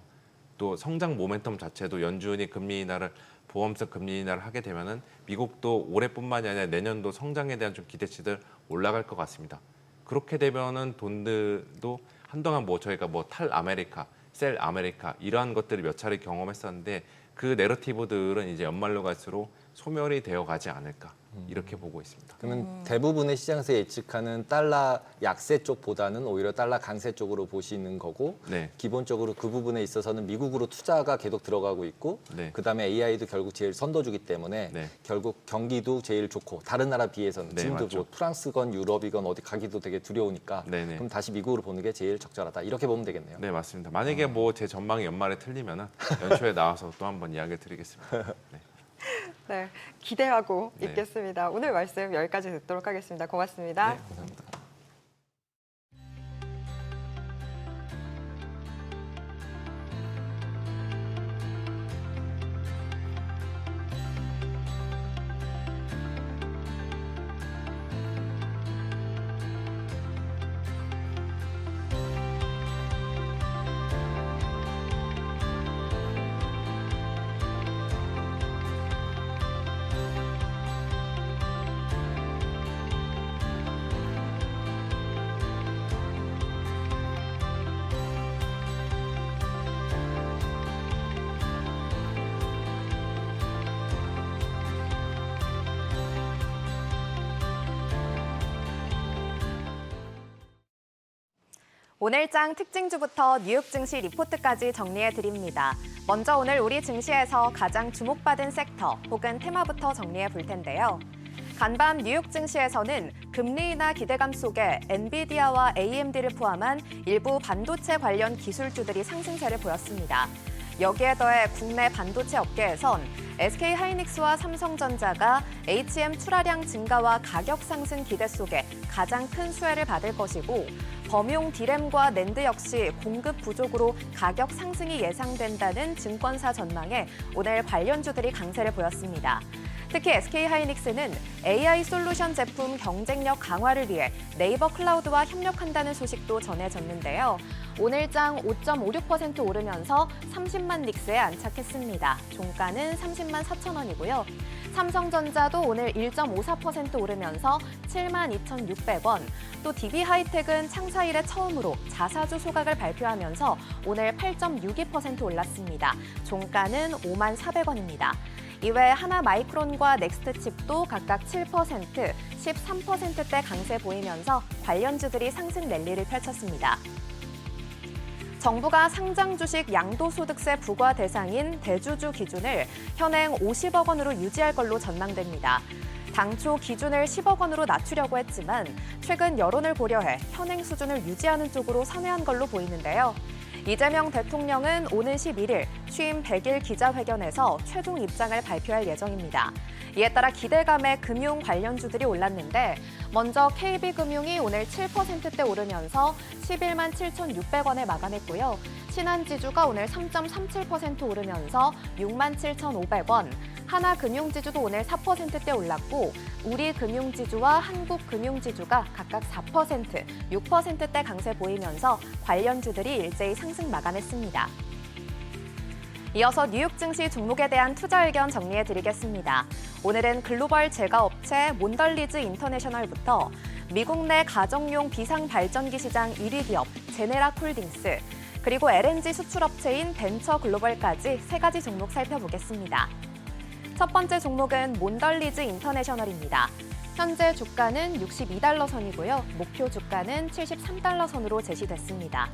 또 성장 모멘텀 자체도 연준이 금리 인하를 보험성 금리 인하를 하게 되면은 미국도 올해뿐만이 아니라 내년도 성장에 대한 좀 기대치들 올라갈 것 같습니다. 그렇게 되면은 돈들도 한동안 뭐 저희가 뭐 탈아메리카, 셀 아메리카 이러한 것들을 몇 차례 경험했었는데 그 내러티브들은 이제 연말로 갈수록 소멸이 되어 가지 않을까 이렇게 보고 있습니다. 그러면 대부분의 시장에서 예측하는 달러 약세 쪽보다는 오히려 달러 강세 쪽으로 보시는 거고 네. 기본적으로 그 부분에 있어서는 미국으로 투자가 계속 들어가고 있고 네. 그다음에 AI도 결국 제일 선도주기 때문에 네. 결국 경기도 제일 좋고 다른 나라 비해서는 네, 지금도 맞죠. 뭐 프랑스건 유럽이건 어디 가기도 되게 두려우니까 네네. 그럼 다시 미국으로 보는 게 제일 적절하다 이렇게 보면 되겠네요. 네, 맞습니다. 만약에 뭐 제 전망이 연말에 틀리면은 연초에 나와서 또 한번 이야기를 드리겠습니다. 네. 네, 기대하고 네. 있겠습니다. 오늘 말씀 여기까지 듣도록 하겠습니다. 고맙습니다. 네, 감사합니다. 오늘장 특징주부터 뉴욕 증시 리포트까지 정리해드립니다. 먼저 오늘 우리 증시에서 가장 주목받은 섹터 혹은 테마부터 정리해 볼 텐데요. 간밤 뉴욕 증시에서는 금리 인하 기대감 속에 엔비디아와 AMD를 포함한 일부 반도체 관련 기술주들이 상승세를 보였습니다. 여기에 더해 국내 반도체 업계에선 SK하이닉스와 삼성전자가 HM 출하량 증가와 가격 상승 기대 속에 가장 큰 수혜를 받을 것이고 범용 디램과 낸드 역시 공급 부족으로 가격 상승이 예상된다는 증권사 전망에 오늘 관련주들이 강세를 보였습니다. 특히 SK하이닉스는 AI 솔루션 제품 경쟁력 강화를 위해 네이버 클라우드와 협력한다는 소식도 전해졌는데요. 오늘장 5.56% 오르면서 30만 닉스에 안착했습니다. 종가는 30만 4천 원이고요. 삼성전자도 오늘 1.54% 오르면서 7만 2,600원. 또 DB하이텍은 창사 이래 처음으로 자사주 소각을 발표하면서 오늘 8.62% 올랐습니다. 종가는 5만 400원입니다. 이외 하나마이크론과 넥스트칩도 각각 7%, 13%대 강세 보이면서 관련주들이 상승 랠리를 펼쳤습니다. 정부가 상장 주식 양도소득세 부과 대상인 대주주 기준을 현행 50억 원으로 유지할 걸로 전망됩니다. 당초 기준을 10억 원으로 낮추려고 했지만 최근 여론을 고려해 현행 수준을 유지하는 쪽으로 선회한 걸로 보이는데요. 이재명 대통령은 오는 11일 취임 100일 기자회견에서 최종 입장을 발표할 예정입니다. 이에 따라 기대감에 금융 관련주들이 올랐는데 먼저 KB금융이 오늘 7%대 오르면서 11만 7,600원에 마감했고요. 신한지주가 오늘 3.37% 오르면서 6만 7,500원, 하나금융지주도 오늘 4%대 올랐고 우리금융지주와 한국금융지주가 각각 4%, 6%대 강세 보이면서 관련주들이 일제히 상승 마감했습니다. 이어서 뉴욕 증시 종목에 대한 투자 의견 정리해드리겠습니다. 오늘은 글로벌 제과업체 몬덜리즈 인터내셔널부터 미국 내 가정용 비상발전기 시장 1위 기업 제네라콜딩스, 그리고 LNG 수출업체인 벤처글로벌까지 세 가지 종목 살펴보겠습니다. 첫 번째 종목은 몬덜리즈 인터내셔널입니다. 현재 주가는 62달러 선이고요. 목표 주가는 73달러 선으로 제시됐습니다.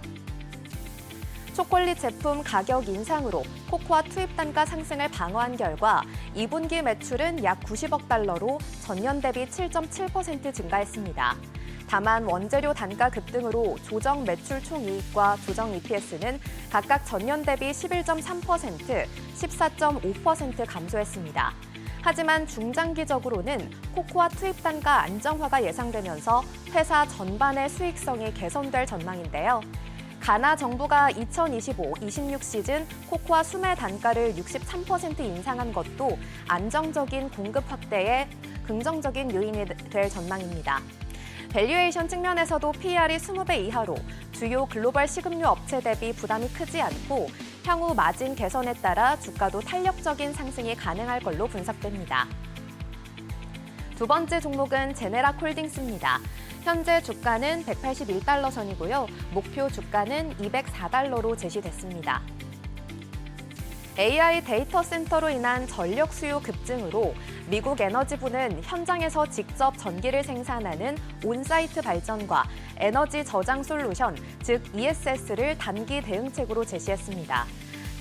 초콜릿 제품 가격 인상으로 코코아 투입 단가 상승을 방어한 결과 2분기 매출은 약 90억 달러로 전년 대비 7.7% 증가했습니다. 다만 원재료 단가 급등으로 조정 매출 총이익과 조정 EPS는 각각 전년 대비 11.3%, 14.5% 감소했습니다. 하지만 중장기적으로는 코코아 투입 단가 안정화가 예상되면서 회사 전반의 수익성이 개선될 전망인데요. 가나 정부가 2025-26 시즌 코코아 수매 단가를 63% 인상한 것도 안정적인 공급 확대에 긍정적인 요인이 될 전망입니다. 밸류에이션 측면에서도 PER이 20배 이하로 주요 글로벌 식음료 업체 대비 부담이 크지 않고 향후 마진 개선에 따라 주가도 탄력적인 상승이 가능할 걸로 분석됩니다. 두 번째 종목은 제네라콜딩스입니다. 현재 주가는 181달러 선이고요. 목표 주가는 204달러로 제시됐습니다. AI 데이터 센터로 인한 전력 수요 급증으로 미국 에너지부는 현장에서 직접 전기를 생산하는 온사이트 발전과 에너지 저장 솔루션, 즉 ESS를 단기 대응책으로 제시했습니다.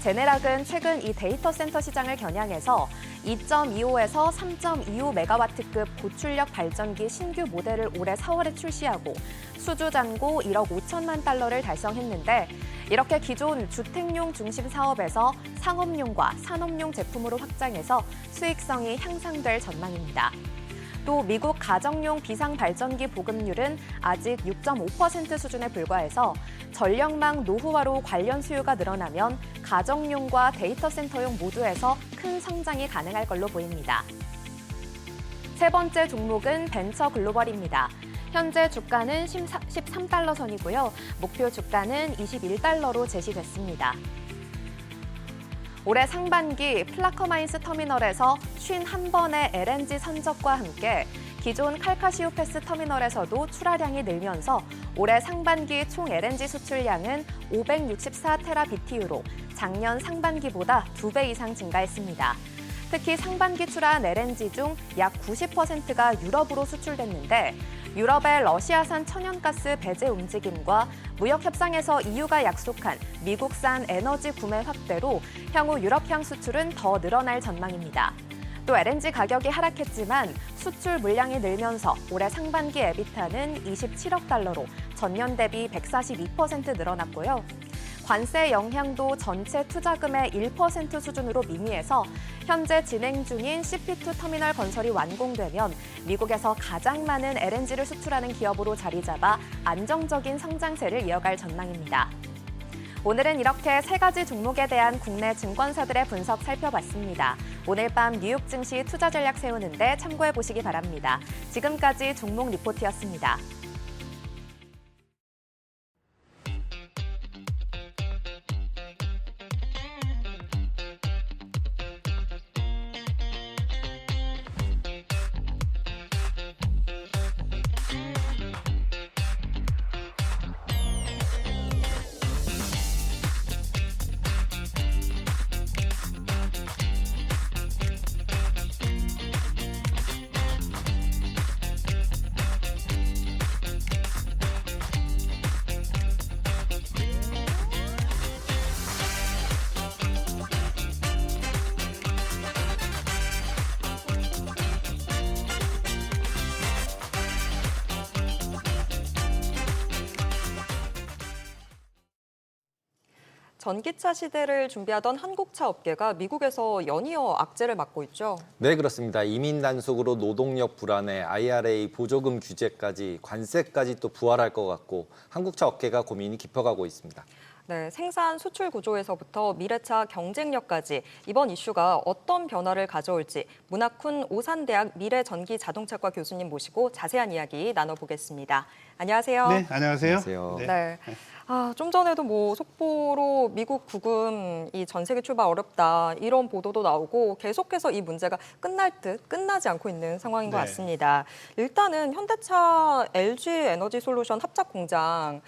제네락은 최근 이 데이터 센터 시장을 겨냥해서 2.25에서 3.25메가와트급 고출력 발전기 신규 모델을 올해 4월에 출시하고 수주 잔고 1억 5천만 달러를 달성했는데 이렇게 기존 주택용 중심 사업에서 상업용과 산업용 제품으로 확장해서 수익성이 향상될 전망입니다. 또 미국 가정용 비상발전기 보급률은 아직 6.5% 수준에 불과해서 전력망 노후화로 관련 수요가 늘어나면 가정용과 데이터 센터용 모두에서 큰 성장이 가능할 걸로 보입니다. 세 번째 종목은 벤처글로벌입니다. 현재 주가는 13달러 선이고요. 목표 주가는 21달러로 제시됐습니다. 올해 상반기 플라커마인스 터미널에서 51번의 LNG 선적과 함께 기존 칼카시오패스 터미널에서도 출하량이 늘면서 올해 상반기 총 LNG 수출량은 564테라BTU로 작년 상반기보다 2배 이상 증가했습니다. 특히 상반기 출하한 LNG 중 약 90%가 유럽으로 수출됐는데 유럽의 러시아산 천연가스 배제 움직임과 무역 협상에서 EU가 약속한 미국산 에너지 구매 확대로 향후 유럽향 수출은 더 늘어날 전망입니다. 또 LNG 가격이 하락했지만 수출 물량이 늘면서 올해 상반기 에비타는 27억 달러로 전년 대비 142% 늘어났고요. 관세 영향도 전체 투자금의 1% 수준으로 미미해서 현재 진행 중인 CP2 터미널 건설이 완공되면 미국에서 가장 많은 LNG를 수출하는 기업으로 자리 잡아 안정적인 성장세를 이어갈 전망입니다. 오늘은 이렇게 세 가지 종목에 대한 국내 증권사들의 분석 살펴봤습니다. 오늘 밤 뉴욕 증시 투자 전략 세우는데 참고해 보시기 바랍니다. 지금까지 종목 리포트였습니다. 전기차 시대를 준비하던 한국차 업계가 미국에서 연이어 악재를 맞고 있죠. 네, 그렇습니다. 이민 단속으로 노동력 불안에 IRA 보조금 규제까지 관세까지 또 부활할 것 같고 한국차 업계가 고민이 깊어가고 있습니다. 네, 생산 수출 구조에서부터 미래차 경쟁력까지 이번 이슈가 어떤 변화를 가져올지 문학훈 오산대학 미래전기자동차과 교수님 모시고 자세한 이야기 나눠보겠습니다. 안녕하세요. 네, 안녕하세요. 안녕하세요. 네. 좀 전에도 뭐 속보로 미국 부금 이 전세기 출발 어렵다 이런 보도도 나오고 계속해서 이 문제가 끝날 듯 끝나지 않고 있는 상황인 것 네. 같습니다. 일단은 현대차 LG 에너지 솔루션 합작 공장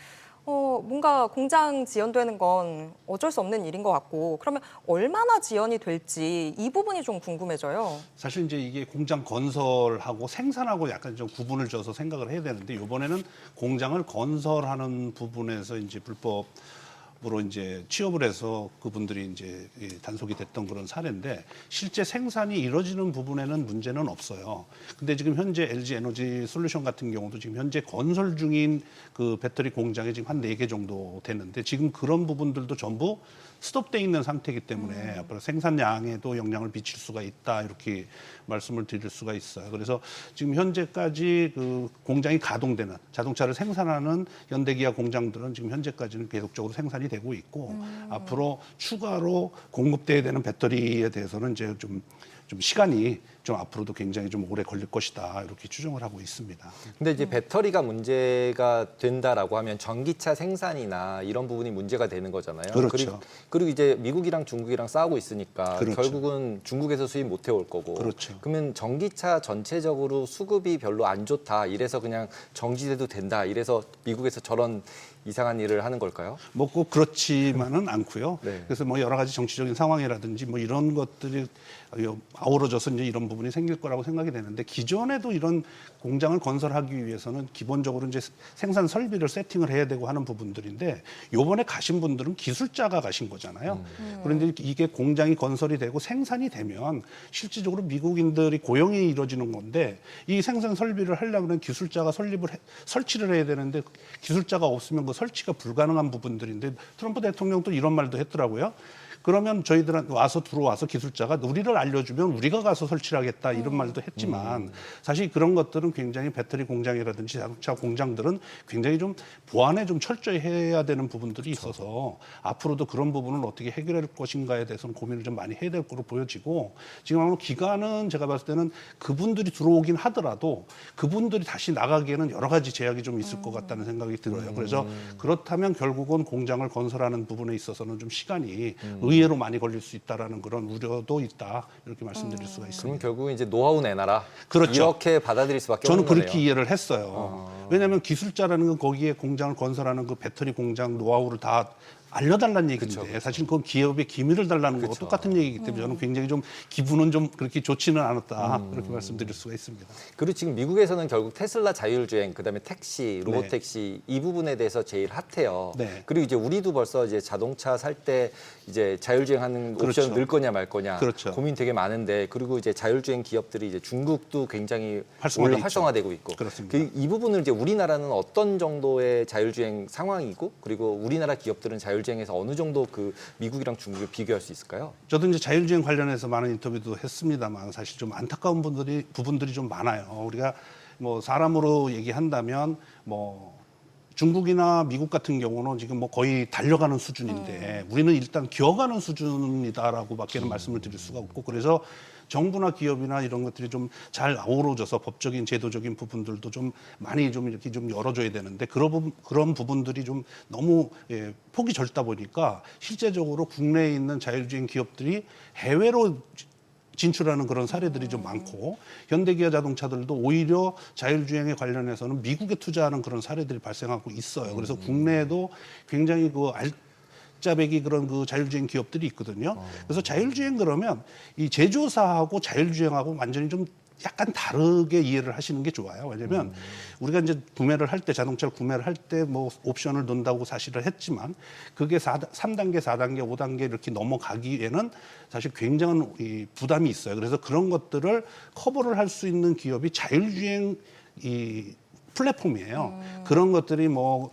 뭔가 공장 지연되는 건 어쩔 수 없는 일인 것 같고 그러면 얼마나 지연이 될지 이 부분이 좀 궁금해져요. 사실 이제 이게 공장 건설하고 생산하고 약간 좀 구분을 져서 생각을 해야 되는데 이번에는 공장을 건설하는 부분에서 이제 불법으로 이제 취업을 해서 그분들이 이제 단속이 됐던 그런 사례인데 실제 생산이 이루어지는 부분에는 문제는 없어요. 근데 지금 현재 LG 에너지 솔루션 같은 경우도 지금 현재 건설 중인 그 배터리 공장이 지금 한 4개 정도 되는데 지금 그런 부분들도 전부 스톱돼 있는 상태이기 때문에 앞으로 생산량에도 영향을 미칠 수가 있다 이렇게 말씀을 드릴 수가 있어요. 그래서 지금 현재까지 그 공장이 가동되는 자동차를 생산하는 현대기아 공장들은 지금 현재까지는 계속적으로 생산이 되고 있고 앞으로 추가로 공급돼야 되는 배터리에 대해서는 이제 좀 시간이 좀 앞으로도 굉장히 좀 오래 걸릴 것이다 이렇게 추정을 하고 있습니다. 근데 이제 배터리가 문제가 된다라고 하면 전기차 생산이나 이런 부분이 문제가 되는 거잖아요. 그렇죠. 그리고 이제 미국이랑 중국이랑 싸우고 있으니까 그렇죠. 결국은 중국에서 수입 못 해올 거고. 그렇죠. 그러면 전기차 전체적으로 수급이 별로 안 좋다. 이래서 그냥 정지돼도 된다. 이래서 미국에서 저런 이상한 일을 하는 걸까요? 뭐 꼭 그렇지만은 않고요. 네. 그래서 뭐 여러 가지 정치적인 상황이라든지 뭐 이런 것들이 아우러져서 이제 이런 부분이 생길 거라고 생각이 되는데 기존에도 이런 공장을 건설하기 위해서는 기본적으로 이제 생산 설비를 세팅을 해야 되고 하는 부분들인데 요번에 가신 분들은 기술자가 가신 거잖아요. 그런데 이게 공장이 건설이 되고 생산이 되면 실질적으로 미국인들이 고용이 이루어지는 건데 이 생산 설비를 하려면 기술자가 설치를 해야 되는데 기술자가 없으면 그 설치가 불가능한 부분들인데 트럼프 대통령도 이런 말도 했더라고요. 그러면 저희들한테 들어와서 기술자가 우리를 알려주면 우리가 가서 설치를 하겠다 이런 말도 했지만 사실 그런 것들은 굉장히 배터리 공장이라든지 자동차 공장들은 굉장히 좀 보안에 좀 철저히 해야 되는 부분들이 있어서 앞으로도 그런 부분을 어떻게 해결할 것인가에 대해서는 고민을 좀 많이 해야 될 거로 보여지고 지금 아마 기간은 제가 봤을 때는 그분들이 들어오긴 하더라도 그분들이 다시 나가기에는 여러 가지 제약이 좀 있을 것 같다는 생각이 들어요. 그래서 그렇다면 결국은 공장을 건설하는 부분에 있어서는 좀 시간이 의외로 많이 걸릴 수 있다라는 그런 우려도 있다 이렇게 말씀드릴 수가 있습니다. 그럼 결국은 이제 노하우 내놔라. 그렇죠. 이렇게 받아들일 수밖에 저는 없는 거네요. 그렇게 이해를 했어요. 왜냐하면 기술자라는 건 거기에 공장을 건설하는 그 배터리 공장 노하우를 다 알려달라는 얘기인데 그쵸, 그쵸. 사실 그건 기업의 기밀을 달라는 거고 그쵸. 똑같은 얘기이기 때문에 저는 굉장히 좀 기분은 좀 그렇게 좋지는 않았다 그렇게 말씀드릴 수가 있습니다. 그리고 지금 미국에서는 결국 테슬라 자율주행, 그다음에 택시, 로봇 네. 택시 이 부분에 대해서 제일 핫해요. 네. 그리고 이제 우리도 벌써 이제 자동차 살 때 이제 자율주행하는 그렇죠. 옵션 넣을 거냐 말 거냐 그렇죠. 고민 되게 많은데 그리고 이제 자율주행 기업들이 이제 중국도 굉장히 활성화돼 있죠. 활성화되고 있고 그렇습니다. 이 부분을 이제 우리나라는 어떤 정도의 자율주행 상황이고 그리고 우리나라 기업들은 자율주행에서 어느 정도 그 미국이랑 중국을 비교할 수 있을까요? 저도 이제 자율주행 관련해서 많은 인터뷰도 했습니다만 사실 좀 안타까운 부분들이 좀 많아요. 우리가 뭐 사람으로 얘기한다면 뭐 중국이나 미국 같은 경우는 지금 뭐 거의 달려가는 수준인데 우리는 일단 기어가는 수준이다라고밖에는 말씀을 드릴 수가 없고 그래서 정부나 기업이나 이런 것들이 좀 잘 아우러져서 법적인 제도적인 부분들도 좀 많이 좀 이렇게 좀 열어줘야 되는데 그런 부분들이 좀 너무 폭이 적다 보니까 실제적으로 국내에 있는 자율주행 기업들이 해외로 진출하는 그런 사례들이 좀 많고 현대기아 자동차들도 오히려 자율주행에 관련해서는 미국에 투자하는 그런 사례들이 발생하고 있어요. 그래서 국내에도 굉장히 그 알짜배기 그런 그 자율주행 기업들이 있거든요. 그래서 자율주행 그러면 이 제조사하고 자율주행하고 완전히 좀 약간 다르게 이해를 하시는 게 좋아요. 왜냐하면 우리가 이제 구매를 할 때 자동차를 구매를 할 때 뭐 옵션을 넣는다고 사실을 했지만 그게 3단계, 4단계, 5단계 이렇게 넘어가기에는 사실 굉장한 이 부담이 있어요. 그래서 그런 것들을 커버를 할 수 있는 기업이 자율주행 이 플랫폼이에요. 그런 것들이 뭐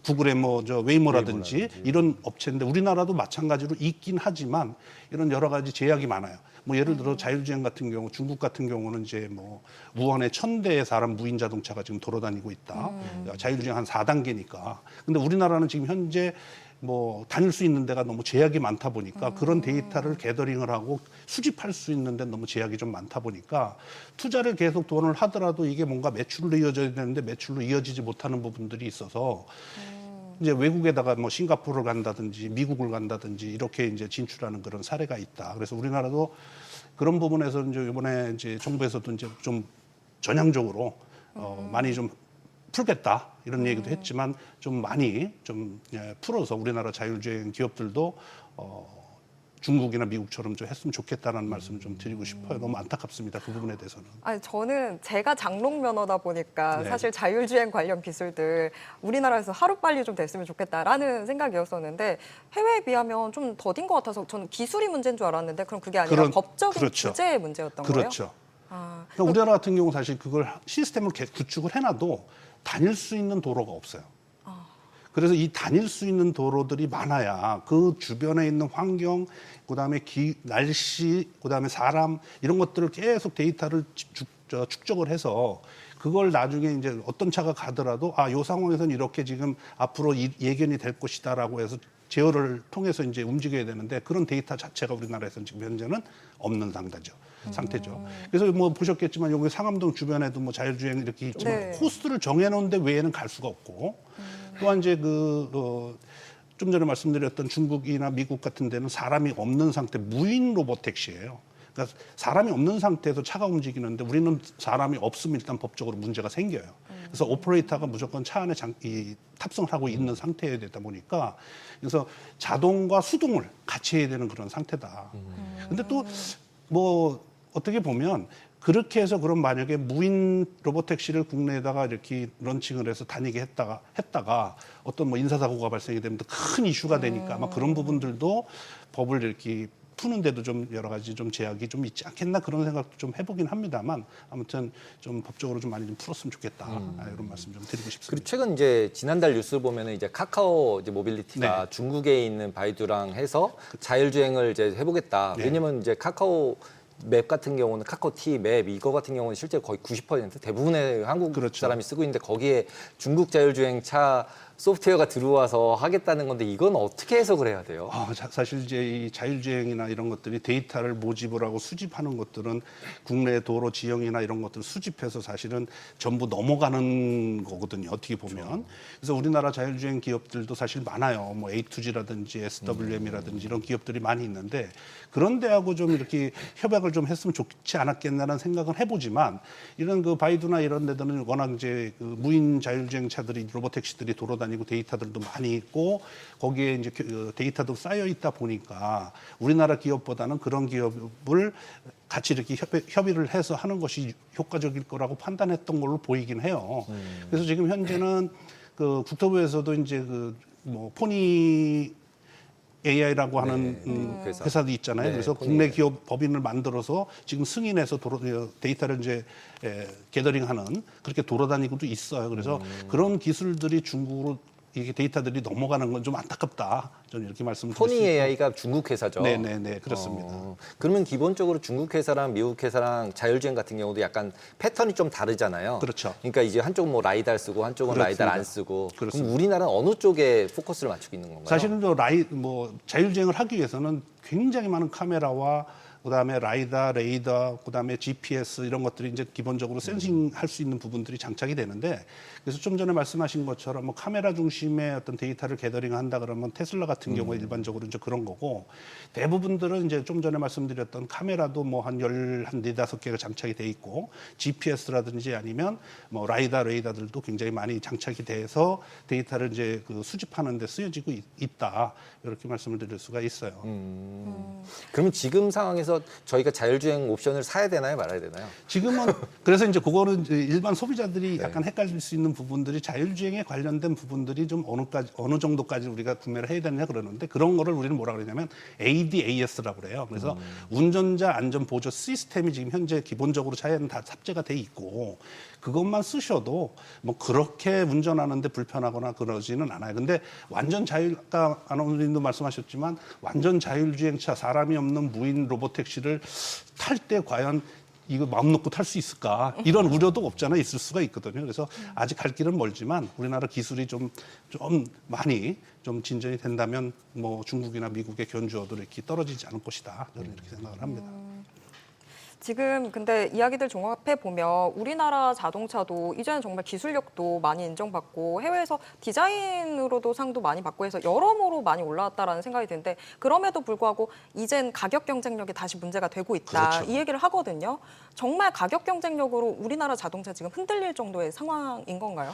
구글의 뭐 저 웨이모라든지 이런 업체인데 우리나라도 마찬가지로 있긴 하지만 이런 여러 가지 제약이 많아요. 뭐 예를 들어 자율주행 같은 경우 중국 같은 경우는 이제 뭐 우한에 1000대의 사람 무인 자동차가 지금 돌아다니고 있다. 자율주행 한 4단계니까. 근데 우리나라는 지금 현재 뭐 다닐 수 있는 데가 너무 제약이 많다 보니까 그런 데이터를 게더링을 하고 수집할 수 있는 데 너무 제약이 좀 많다 보니까 투자를 계속 돈을 하더라도 이게 뭔가 매출로 이어져야 되는데 매출로 이어지지 못하는 부분들이 있어서 이제 외국에다가 뭐 싱가포르를 간다든지 미국을 간다든지 이렇게 이제 진출하는 그런 사례가 있다. 그래서 우리나라도 그런 부분에서 이제 이번에 이제 정부에서도 이제 좀 전향적으로 많이 좀 풀겠다 이런 얘기도 했지만 좀 많이 좀 풀어서 우리나라 자율주행 기업들도 중국이나 미국처럼 좀 했으면 좋겠다는 말씀을 좀 드리고 싶어요. 너무 안타깝습니다. 그 부분에 대해서는. 아니, 저는 제가 장롱 면허다 보니까 네. 사실 자율주행 관련 기술들 우리나라에서 하루빨리 좀 됐으면 좋겠다라는 생각이었었는데 해외에 비하면 좀 더딘 것 같아서 저는 기술이 문제인 줄 알았는데 그럼 그게 아니라 법적인 그렇죠. 규제의 문제였던 거예요? 그렇죠. 아, 그러니까 우리나라 같은 경우 사실 그걸 시스템을 구축을 해놔도 다닐 수 있는 도로가 없어요. 그래서 이 다닐 수 있는 도로들이 많아야 그 주변에 있는 환경, 그다음에 날씨, 그다음에 사람 이런 것들을 계속 데이터를 축적을 해서 그걸 나중에 이제 어떤 차가 가더라도 요 상황에서는 이렇게 지금 앞으로 예견이 될 것이다라고 해서 제어를 통해서 이제 움직여야 되는데 그런 데이터 자체가 우리나라에서는 지금 현재는 없는 상태죠. 그래서 뭐 보셨겠지만 여기 상암동 주변에도 뭐 자율주행 이렇게 있지만 네. 코스를 정해놓은데 외에는 갈 수가 없고 또한 이제 좀 전에 말씀드렸던 중국이나 미국 같은 데는 사람이 없는 상태 무인 로봇 택시예요. 그러니까 사람이 없는 상태에서 차가 움직이는데 우리는 사람이 없으면 일단 법적으로 문제가 생겨요. 그래서 오퍼레이터가 무조건 차 안에 탑승을 하고 있는 상태여야 되다 보니까 그래서 자동과 수동을 같이 해야 되는 그런 상태다. 근데 또 뭐 어떻게 보면 그렇게 해서 그럼 만약에 무인 로봇택시를 국내에다가 이렇게 런칭을 해서 다니게 했다가 어떤 뭐 인사사고가 발생이 되면 큰 이슈가 되니까 아마 그런 부분들도 법을 이렇게 푸는데도 좀 여러 가지 좀 제약이 좀 있지 않겠나 그런 생각도 좀 해보긴 합니다만 아무튼 좀 법적으로 좀 많이 좀 풀었으면 좋겠다 이런 말씀 좀 드리고 싶습니다. 그리고 최근 이제 지난달 뉴스 보면은 이제 카카오 이제 모빌리티가 네. 중국에 있는 바이두랑 해서 자율주행을 이제 해보겠다. 네. 왜냐면 이제 카카오 맵 같은 경우는 카카오티 맵 이거 같은 경우는 실제 거의 90% 대부분의 한국 그렇죠. 사람이 쓰고 있는데 거기에 중국 자율주행차 소프트웨어가 들어와서 하겠다는 건데 이건 어떻게 해석을 해야 돼요? 사실 이제 이 자율주행이나 이런 것들이 데이터를 모집을 하고 수집하는 것들은 국내 도로 지형이나 이런 것들을 수집해서 사실은 전부 넘어가는 거거든요. 어떻게 보면. 그래서 우리나라 자율주행 기업들도 사실 많아요. 뭐 A2G라든지 SWM이라든지 이런 기업들이 많이 있는데 그런 데하고 좀 이렇게 협약을 좀 했으면 좋지 않았겠나라는 생각은 해보지만 이런 그 바이두나 이런 데들은 워낙 이제 그 무인 자율주행 차들이 로봇택시들이 돌아다니고 다니고 데이터들도 많이 있고 거기에 이제 데이터도 쌓여 있다 보니까 우리나라 기업보다는 그런 기업을 같이 이렇게 협의를 해서 하는 것이 효과적일 거라고 판단했던 걸로 보이긴 해요. 그래서 지금 현재는 그 국토부에서도 이제 그 뭐 포니 AI라고 하는 회사도 있잖아요. 네, 그래서 포니 국내 AI. 기업 법인을 만들어서 지금 승인해서 데이터를 이제 게더링하는 그렇게 돌아다니고도 있어요. 그래서 그런 기술들이 중국으로 이게 데이터들이 넘어가는 건 좀 안타깝다. 저는 이렇게 말씀을 드릴 수 포니 있고. AI가 중국 회사죠. 네네네 그렇습니다. 그러면 기본적으로 중국 회사랑 미국 회사랑 자율주행 같은 경우도 약간 패턴이 좀 다르잖아요. 그렇죠. 그러니까 이제 한쪽은 뭐 라이다를 쓰고 한쪽은 그렇습니다. 라이다를 안 쓰고. 그렇습니다. 그럼 우리나라는 어느 쪽에 포커스를 맞추고 있는 건가요? 사실은 뭐 자율주행을 하기 위해서는 굉장히 많은 카메라와 그다음에 라이다, 레이더, 그다음에 GPS 이런 것들이 이제 기본적으로 센싱할 수 있는 부분들이 장착이 되는데 그래서 좀 전에 말씀하신 것처럼 뭐 카메라 중심의 어떤 데이터를 게더링한다 그러면 테슬라 같은 경우에 일반적으로 이제 그런 거고 대부분들은 이제 좀 전에 말씀드렸던 카메라도 뭐 한 14-15개가 장착이 돼 있고 GPS라든지 아니면 뭐 라이다, 레이더들도 굉장히 많이 장착이 돼서 데이터를 이제 그 수집하는 데 쓰여지고 있다. 이렇게 말씀을 드릴 수가 있어요. 그러면 지금 상황에서 저희가 자율주행 옵션을 사야 되나요, 말아야 되나요? 지금은 그래서 이제 그거는 이제 일반 소비자들이 네. 약간 헷갈릴 수 있는 부분들이 자율주행에 관련된 부분들이 좀 어느 정도까지 우리가 구매를 해야 되느냐 그러는데 그런 거를 우리는 뭐라 그러냐면 ADAS라고 그래요. 그래서 운전자 안전 보조 시스템이 지금 현재 기본적으로 차에는 다 탑재가 돼 있고 그것만 쓰셔도 뭐 그렇게 운전하는데 불편하거나 그러지는 않아요. 근데 완전 아까 아나운서님도 말씀하셨지만 완전 자율주행차 사람이 없는 무인 로봇택시를 탈 때 과연 이거 마음 놓고 탈 수 있을까? 이런 우려도 없잖아 있을 수가 있거든요. 그래서 아직 갈 길은 멀지만 우리나라 기술이 좀 많이 좀 진전이 된다면 뭐 중국이나 미국의 견주어도 이렇게 떨어지지 않을 것이다. 저는 이렇게 생각을 합니다. 지금 근데 이야기들 종합해 보면 우리나라 자동차도 이제는 정말 기술력도 많이 인정받고 해외에서 디자인으로도 상도 많이 받고 해서 여러모로 많이 올라왔다라는 생각이 드는데 그럼에도 불구하고 이젠 가격 경쟁력이 다시 문제가 되고 있다. 그렇죠. 이 얘기를 하거든요. 정말 가격 경쟁력으로 우리나라 자동차 지금 흔들릴 정도의 상황인 건가요?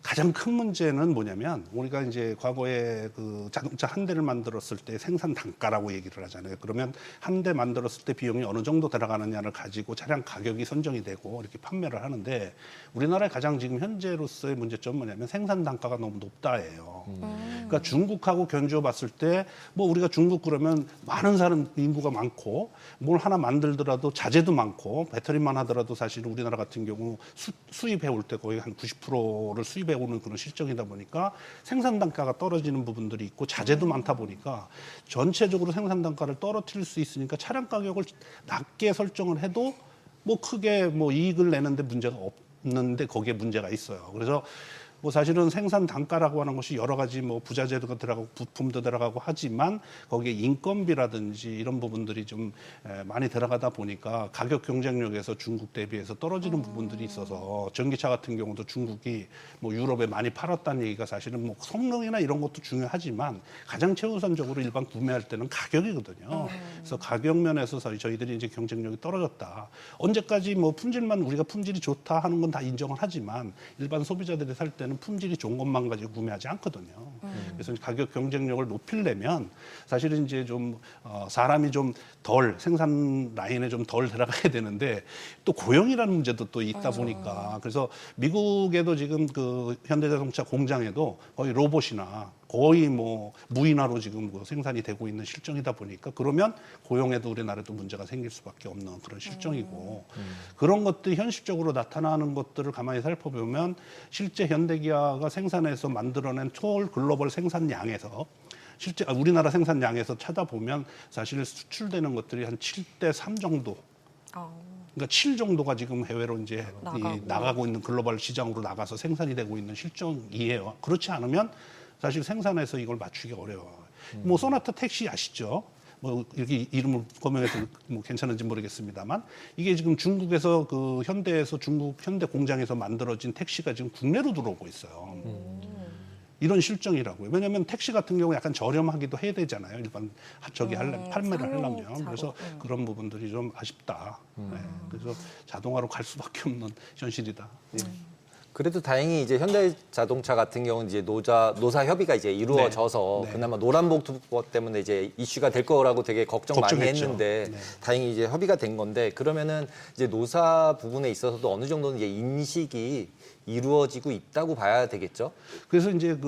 가장 큰 문제는 뭐냐면 우리가 이제 과거에 그 자동차 한 대를 만들었을 때 생산 단가라고 얘기를 하잖아요. 그러면 한 대 만들었을 때 비용이 어느 정도 들어가느냐를 가지고 차량 가격이 선정이 되고 이렇게 판매를 하는데 우리나라의 가장 지금 현재로서의 문제점은 뭐냐면 생산 단가가 너무 높다예요. 그러니까 중국하고 견주어 봤을 때 뭐 우리가 중국 그러면 많은 사람 인구가 많고 뭘 하나 만들더라도 자재도 많고 배터리만 하더라도 사실 우리나라 같은 경우 수입해 올 때 거의 한 90%를 수입해 오는 그런 실정이다 보니까 생산 단가가 떨어지는 부분들이 있고 자재도 많다 보니까 전체적으로 생산 단가를 떨어뜨릴 수 있으니까 차량 가격을 낮게 설정을 해도 뭐 크게 뭐 이익을 내는데 문제가 없는데 거기에 문제가 있어요. 그래서 뭐 사실은 생산 단가라고 하는 것이 여러 가지 뭐 부자재도 들어가고 부품도 들어가고 하지만 거기에 인건비라든지 이런 부분들이 좀 많이 들어가다 보니까 가격 경쟁력에서 중국 대비해서 떨어지는 부분들이 있어서 전기차 같은 경우도 중국이 뭐 유럽에 많이 팔았다는 얘기가 사실은 뭐 성능이나 이런 것도 중요하지만 가장 최우선적으로 일반 구매할 때는 가격이거든요. 그래서 가격 면에서 저희들이 이제 경쟁력이 떨어졌다. 언제까지 뭐 품질만 우리가 품질이 좋다 하는 건 다 인정을 하지만 일반 소비자들이 살 때는 품질이 좋은 것만 가지고 구매하지 않거든요. 그래서 가격 경쟁력을 높이려면 사실은 이제 좀 사람이 좀 덜 생산 라인에 좀 덜 들어가야 되는데 또 고용이라는 문제도 또 있다 보니까 그래서 미국에도 지금 그 현대자동차 공장에도 거의 로봇이나 거의 뭐 무인화로 지금 그 생산이 되고 있는 실정이다 보니까 그러면 고용에도 우리나라도 문제가 생길 수밖에 없는 그런 실정이고 그런 것들이 현실적으로 나타나는 것들을 가만히 살펴보면 실제 현대기아가 생산해서 만들어낸 초월 글로벌 생산량에서 실제 우리나라 생산량에서 찾아보면 사실 수출되는 것들이 한 7대3 정도. 그러니까 7 정도가 지금 해외로 이제 나가고 있는 글로벌 시장으로 나가서 생산이 되고 있는 실정이에요. 그렇지 않으면 사실 생산해서 이걸 맞추기 어려워요. 뭐 소나타 택시 아시죠? 뭐 이렇게 이름을 거명해서 뭐 괜찮은지 모르겠습니다만 이게 지금 중국에서 그 현대에서 중국 현대 공장에서 만들어진 택시가 지금 국내로 들어오고 있어요. 이런 실정이라고요. 왜냐하면 택시 같은 경우 약간 저렴하기도 해야 되잖아요. 일반 판매를 하려면. 그래서 그런 부분들이 좀 아쉽다. 네. 그래서 자동화로 갈 수밖에 없는 현실이다. 네. 그래도 다행히 이제 현대자동차 같은 경우는 이제 노사 협의가 이제 이루어져서 네. 그나마 노란봉투법 때문에 이제 이슈가 될 거라고 되게 걱정 많이 걱정했죠. 했는데 네. 다행히 이제 협의가 된 건데 그러면은 이제 노사 부분에 있어서도 어느 정도는 이제 인식이 이루어지고 있다고 봐야 되겠죠? 그래서 이제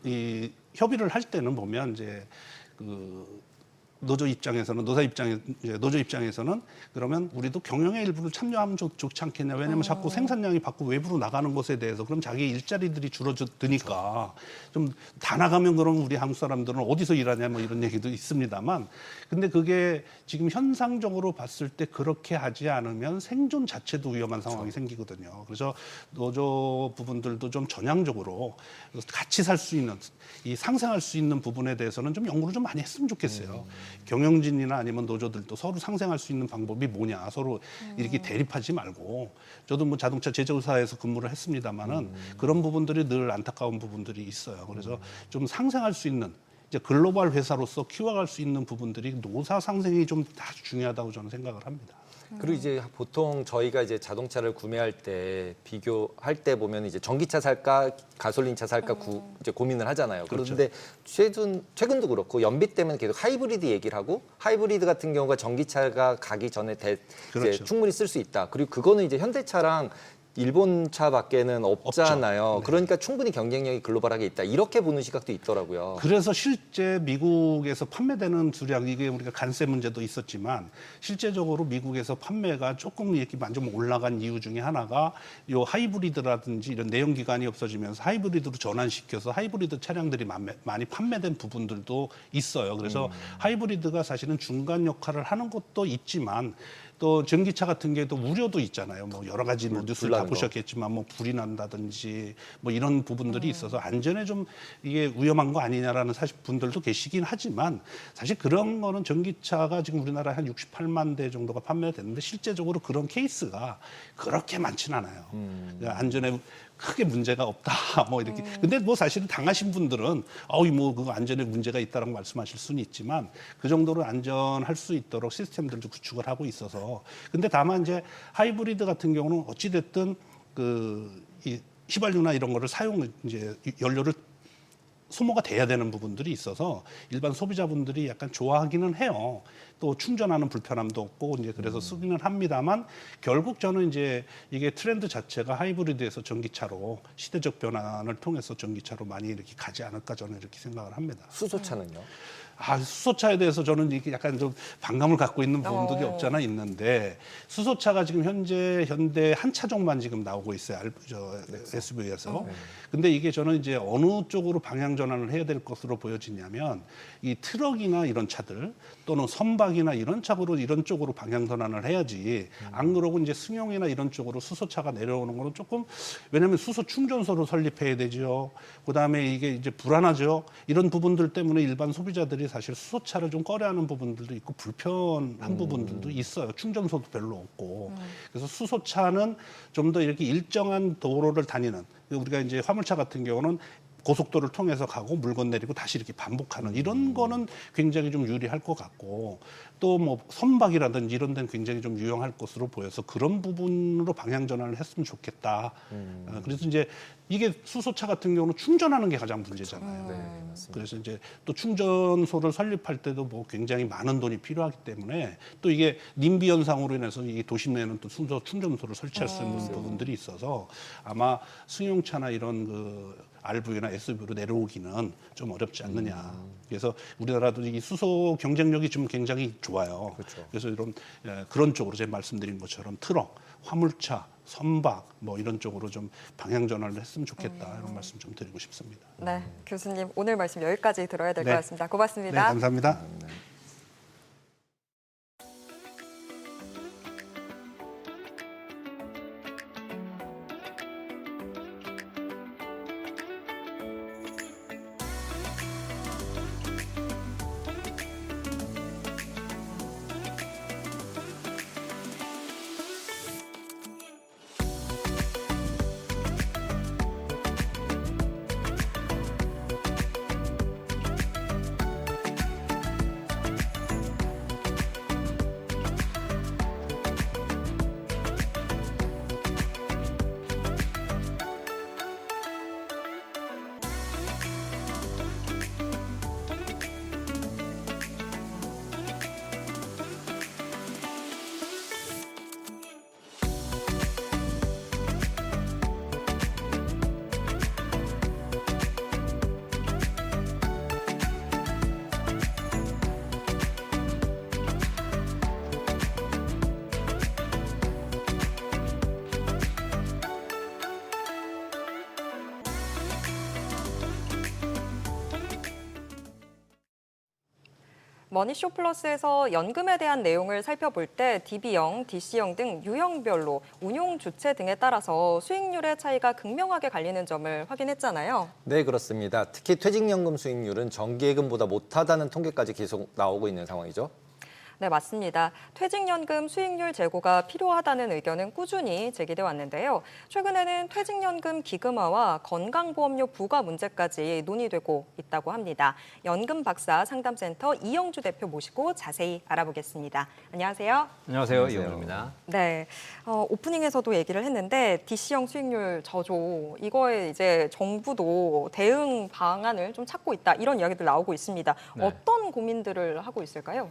이 협의를 할 때는 보면 이제 노조 입장에서는 노조 입장에서는 그러면 우리도 경영의 일부를 참여하면 좋지 않겠냐. 왜냐하면 자꾸 생산량이 밖으로 외부로 나가는 것에 대해서 그럼 자기 일자리들이 줄어드니까 좀 다 나가면 그럼 우리 한국 사람들은 어디서 일하냐 뭐 이런 얘기도 있습니다만 근데 그게 지금 현상적으로 봤을 때 그렇게 하지 않으면 생존 자체도 위험한 상황이 생기거든요. 그래서 노조 부분들도 좀 전향적으로 같이 살 수 있는 이 상생할 수 있는 부분에 대해서는 좀 연구를 좀 많이 했으면 좋겠어요. 경영진이나 아니면 노조들도 서로 상생할 수 있는 방법이 뭐냐 서로 이렇게 대립하지 말고 저도 뭐 자동차 제조사에서 근무를 했습니다마는 그런 부분들이 늘 안타까운 부분들이 있어요. 그래서 좀 상생할 수 있는 이제 글로벌 회사로서 키워갈 수 있는 부분들이 노사 상생이 좀 아주 중요하다고 저는 생각을 합니다. 그리고 이제 보통 저희가 이제 자동차를 구매할 때 비교할 때 보면 이제 전기차 살까 가솔린차 살까 이제 고민을 하잖아요. 그렇죠. 그런데 최근도 그렇고 연비 때문에 계속 하이브리드 얘기를 하고 하이브리드 같은 경우가 전기차가 가기 전에 이제 그렇죠. 충분히 쓸 수 있다. 그리고 그거는 이제 현대차랑 일본 차밖에는 없잖아요. 없죠. 네. 그러니까 충분히 경쟁력이 글로벌하게 있다. 이렇게 보는 시각도 있더라고요. 그래서 실제 미국에서 판매되는 수량 이게 우리가 관세 문제도 있었지만 실제적으로 미국에서 판매가 조금 이렇게 좀 올라간 이유 중에 하나가 요 하이브리드라든지 이런 내연기관이 없어지면서 하이브리드로 전환시켜서 하이브리드 차량들이 많이 판매된 부분들도 있어요. 그래서 하이브리드가 사실은 중간 역할을 하는 것도 있지만 또 전기차 같은 경우도 우려도 있잖아요. 뭐 여러 가지 뭐 뉴스를 다 불나는 거. 보셨겠지만 뭐 불이 난다든지 뭐 이런 부분들이 있어서 안전에 좀 이게 위험한 거 아니냐라는 사실 분들도 계시긴 하지만 사실 그런 거는 전기차가 지금 우리나라에 한 68만 대 정도가 판매됐는데 실제적으로 그런 케이스가 그렇게 많지는 않아요. 그러니까 안전에 크게 문제가 없다. 뭐 이렇게. 근데 뭐 사실은 당하신 분들은 뭐 그거 안전에 문제가 있다라고 말씀하실 수는 있지만 그 정도로 안전할 수 있도록 시스템들도 구축을 하고 있어서. 근데 다만 이제 하이브리드 같은 경우는 어찌 됐든 이 휘발유나 이런 거를 이제 연료를 소모가 돼야 되는 부분들이 있어서 일반 소비자분들이 약간 좋아하기는 해요. 또 충전하는 불편함도 없고 이제 그래서 쓰기는 합니다만 결국 저는 이제 이게 트렌드 자체가 하이브리드에서 전기차로 시대적 변환을 통해서 전기차로 많이 이렇게 가지 않을까 저는 이렇게 생각을 합니다. 수소차는요? 수소차에 대해서 저는 이렇게 약간 좀 반감을 갖고 있는 부분들이 없잖아 있는데 수소차가 지금 현재 현대 한 차종만 지금 나오고 있어요. SUV에서. 근데 이게 저는 이제 어느 쪽으로 방향 전환을 해야 될 것으로 보여지냐면 이 트럭이나 이런 차들 또는 선박이나 이런 쪽으로 방향 전환을 해야지 안 그러고 이제 승용이나 이런 쪽으로 수소차가 내려오는 거는 조금 왜냐하면 수소 충전소를 설립해야 되죠. 그다음에 이게 이제 불안하죠. 이런 부분들 때문에 일반 소비자들이 사실 수소차를 좀 꺼려하는 부분들도 있고 불편한 부분들도 있어요. 충전소도 별로 없고. 그래서 수소차는 좀 더 이렇게 일정한 도로를 다니는 우리가 이제 화물차 같은 경우는 고속도로를 통해서 가고 물건 내리고 다시 이렇게 반복하는 이런 거는 굉장히 좀 유리할 것 같고 또 뭐 선박이라든지 이런 데는 굉장히 좀 유용할 것으로 보여서 그런 부분으로 방향 전환을 했으면 좋겠다. 그래서 이제 이게 수소차 같은 경우는 충전하는 게 가장 문제잖아요. 네, 맞습니다. 그래서 이제 또 충전소를 설립할 때도 뭐 굉장히 많은 돈이 필요하기 때문에 또 이게 님비 현상으로 인해서 이 도심 내에는 또 수소 충전소를 설치할 수 있는 부분들이 있어서 아마 승용차나 이런 RV나 SUV로 내려오기는 좀 어렵지 않느냐. 그래서 우리나라도 이 수소 경쟁력이 지금 굉장히 좋아요. 그렇죠. 그래서 그런 쪽으로 제가 말씀드린 것처럼 트럭, 화물차, 선박 뭐 이런 쪽으로 좀 방향 전환을 했으면 좋겠다 이런 말씀 좀 드리고 싶습니다. 네, 교수님 오늘 말씀 여기까지 들어야 될 것 네. 같습니다. 네, 고맙습니다. 감사합니다. 머니쇼 플러스에서 연금에 대한 내용을 살펴볼 때 DB형, DC형 등 유형별로 운용 주체 등에 따라서 수익률의 차이가 극명하게 갈리는 점을 확인했잖아요. 네, 그렇습니다. 특히 퇴직연금 수익률은 정기예금보다 못하다는 통계까지 계속 나오고 있는 상황이죠. 네, 맞습니다. 퇴직연금 수익률 제고가 필요하다는 의견은 꾸준히 제기돼 왔는데요. 최근에는 퇴직연금 기금화와 건강보험료 부과 문제까지 논의되고 있다고 합니다. 연금 박사 상담센터 이영주 대표 모시고 자세히 알아보겠습니다. 안녕하세요. 안녕하세요. 안녕하세요. 이영주입니다. 네, 오프닝에서도 얘기를 했는데 DC형 수익률 저조 이거에 이제 정부도 대응 방안을 좀 찾고 있다 이런 이야기들 나오고 있습니다. 네. 어떤 고민들을 하고 있을까요?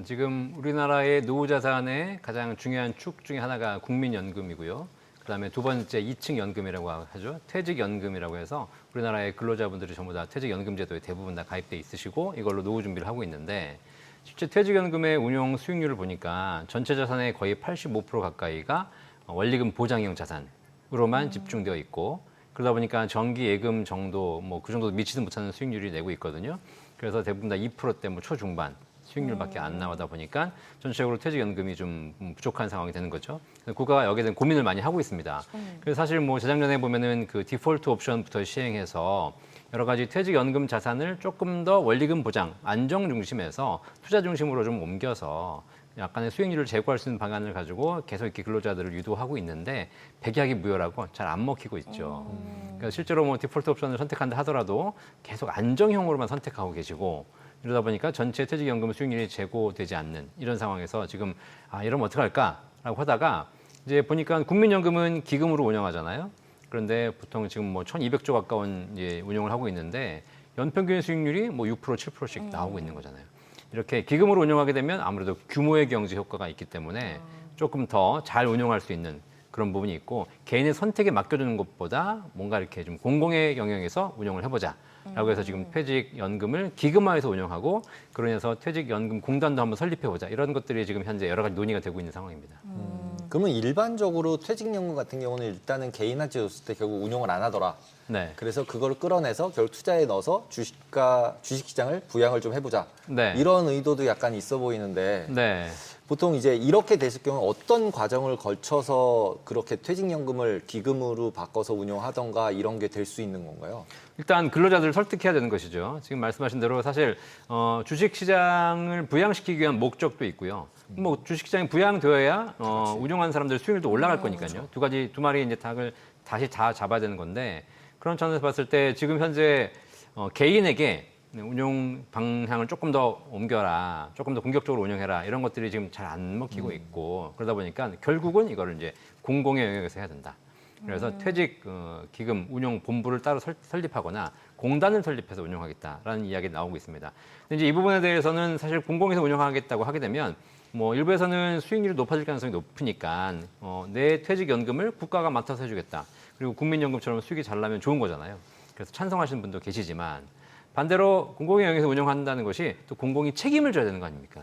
지금 우리나라의 노후 자산의 가장 중요한 축 중에 하나가 국민연금이고요. 그다음에 두 번째 2층 연금이라고 하죠. 퇴직연금이라고 해서 우리나라의 근로자분들이 전부 다 퇴직연금 제도에 대부분 다 가입돼 있으시고 이걸로 노후 준비를 하고 있는데 실제 퇴직연금의 운용 수익률을 보니까 전체 자산의 거의 85% 가까이가 원리금 보장형 자산으로만 집중되어 있고 그러다 보니까 정기 예금 정도 뭐 그 정도 미치지 못하는 수익률이 내고 있거든요. 그래서 대부분 다 2%대 뭐 초중반 수익률밖에 안 나오다 보니까 전체적으로 퇴직연금이 좀 부족한 상황이 되는 거죠. 국가가 여기에 대한 고민을 많이 하고 있습니다. 그래서 사실 뭐 재작년에 보면은 그 디폴트 옵션부터 시행해서 여러 가지 퇴직연금 자산을 조금 더 원리금 보장, 안정 중심에서 투자 중심으로 좀 옮겨서 약간의 수익률을 제고할 수 있는 방안을 가지고 계속 이렇게 근로자들을 유도하고 있는데 백약이 무효라고 잘 안 먹히고 있죠. 그러니까 실제로 뭐 디폴트 옵션을 선택한다 하더라도 계속 안정형으로만 선택하고 계시고 이러다 보니까 전체 퇴직연금 수익률이 제고되지 않는 이런 상황에서 지금 이러면 어떡할까라고 하다가 이제 보니까 국민연금은 기금으로 운영하잖아요. 그런데 보통 지금 뭐 1,200조 가까운 이제 운용을 하고 있는데 연평균 수익률이 뭐 6%, 7%씩 나오고 있는 거잖아요. 이렇게 기금으로 운영하게 되면 아무래도 규모의 경제 효과가 있기 때문에 조금 더 잘 운영할 수 있는 그런 부분이 있고 개인의 선택에 맡겨주는 것보다 뭔가 이렇게 좀 공공의 영역에서 운영을 해보자. 라고 해서 지금 퇴직연금을 기금화해서 운영하고 그러면서 퇴직연금 공단도 한번 설립해보자. 이런 것들이 지금 현재 여러 가지 논의가 되고 있는 상황입니다. 그러면 일반적으로 퇴직연금 같은 경우는 일단은 개인한테 줬을 때 결국 운용을 안 하더라. 네. 그래서 그걸 끌어내서 결국 투자에 넣어서 주식시장을 부양을 좀 해보자. 네. 이런 의도도 약간 있어 보이는데 네. 보통 이제 이렇게 됐을 경우 어떤 과정을 거쳐서 그렇게 퇴직연금을 기금으로 바꿔서 운용하던가 이런 게 될 수 있는 건가요? 일단 근로자들을 설득해야 되는 것이죠. 지금 말씀하신 대로 사실 주식시장을 부양시키기 위한 목적도 있고요. 뭐 주식시장이 부양되어야 운용하는 사람들 수익률도 올라갈 거니까요. 그렇죠. 두 마리 이제 닭을 다시 다 잡아야 되는 건데 그런 차원에서 봤을 때 지금 현재 개인에게 운용 방향을 조금 더 옮겨라, 조금 더 공격적으로 운영해라 이런 것들이 지금 잘 안 먹히고 있고 그러다 보니까 결국은 이거를 이제 공공의 영역에서 해야 된다. 그래서 퇴직 기금 운용 본부를 따로 설립하거나 공단을 설립해서 운영하겠다라는 이야기가 나오고 있습니다. 근데 이제 이 부분에 대해서는 사실 공공에서 운영하겠다고 하게 되면 뭐 일부에서는 수익률이 높아질 가능성이 높으니까 내 퇴직연금을 국가가 맡아서 해주겠다. 그리고 국민연금처럼 수익이 잘 나면 좋은 거잖아요. 그래서 찬성하시는 분도 계시지만 반대로 공공의 영역에서 운영한다는 것이 또 공공이 책임을 져야 되는 거 아닙니까?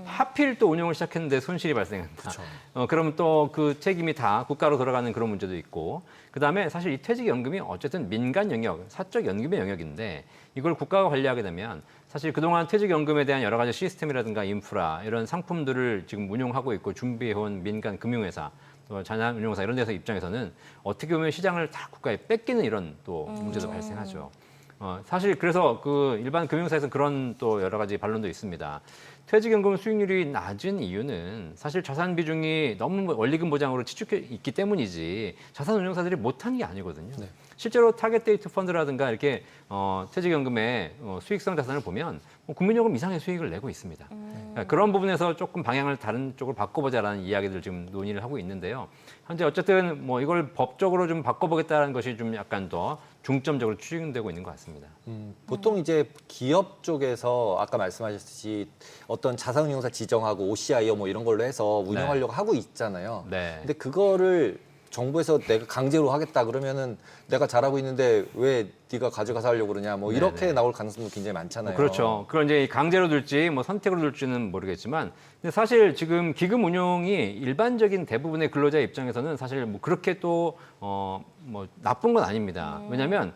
하필 또 운영을 시작했는데 손실이 발생한다. 그렇죠. 그러면 또 그 책임이 다 국가로 돌아가는 그런 문제도 있고 그다음에 사실 이 퇴직연금이 어쨌든 민간 영역, 사적 연금의 영역인데 이걸 국가가 관리하게 되면 사실 그동안 퇴직연금에 대한 여러 가지 시스템이라든가 인프라 이런 상품들을 지금 운용하고 있고 준비해온 민간 금융회사 또 자산운용사 이런 데서 입장에서는 어떻게 보면 시장을 다 국가에 뺏기는 이런 또 문제도 발생하죠. 사실 그래서 그 일반 금융사에서 그런 또 여러 가지 반론도 있습니다. 퇴직연금 수익률이 낮은 이유는 사실 자산 비중이 너무 원리금 보장으로 치중해 있기 때문이지 자산운용사들이 못한 게 아니거든요. 네. 실제로 타겟 데이트 펀드라든가 이렇게 퇴직연금의 수익성 자산을 보면 국민연금 이상의 수익을 내고 있습니다. 그러니까 그런 부분에서 조금 방향을 다른 쪽으로 바꿔보자라는 이야기들 지금 논의를 하고 있는데요. 현재 어쨌든 뭐 이걸 법적으로 좀 바꿔보겠다는 것이 좀 약간 더 중점적으로 추진되고 있는 것 같습니다. 보통 이제 기업 쪽에서 아까 말씀하셨듯이 어떤 자산운용사 지정하고 OCIO 뭐 이런 걸로 해서 운영하려고 하고 있잖아요. 네. 근데 그거를 정부에서 내가 강제로 하겠다 그러면은 내가 잘하고 있는데 왜 네가 가져가서 하려고 그러냐 뭐 이렇게 네네. 나올 가능성도 굉장히 많잖아요. 그렇죠. 그걸 이제 강제로 둘지 뭐 선택으로 둘지는 모르겠지만 근데 사실 지금 기금 운용이 일반적인 대부분의 근로자 입장에서는 사실 뭐 그렇게 또 뭐 나쁜 건 아닙니다. 왜냐하면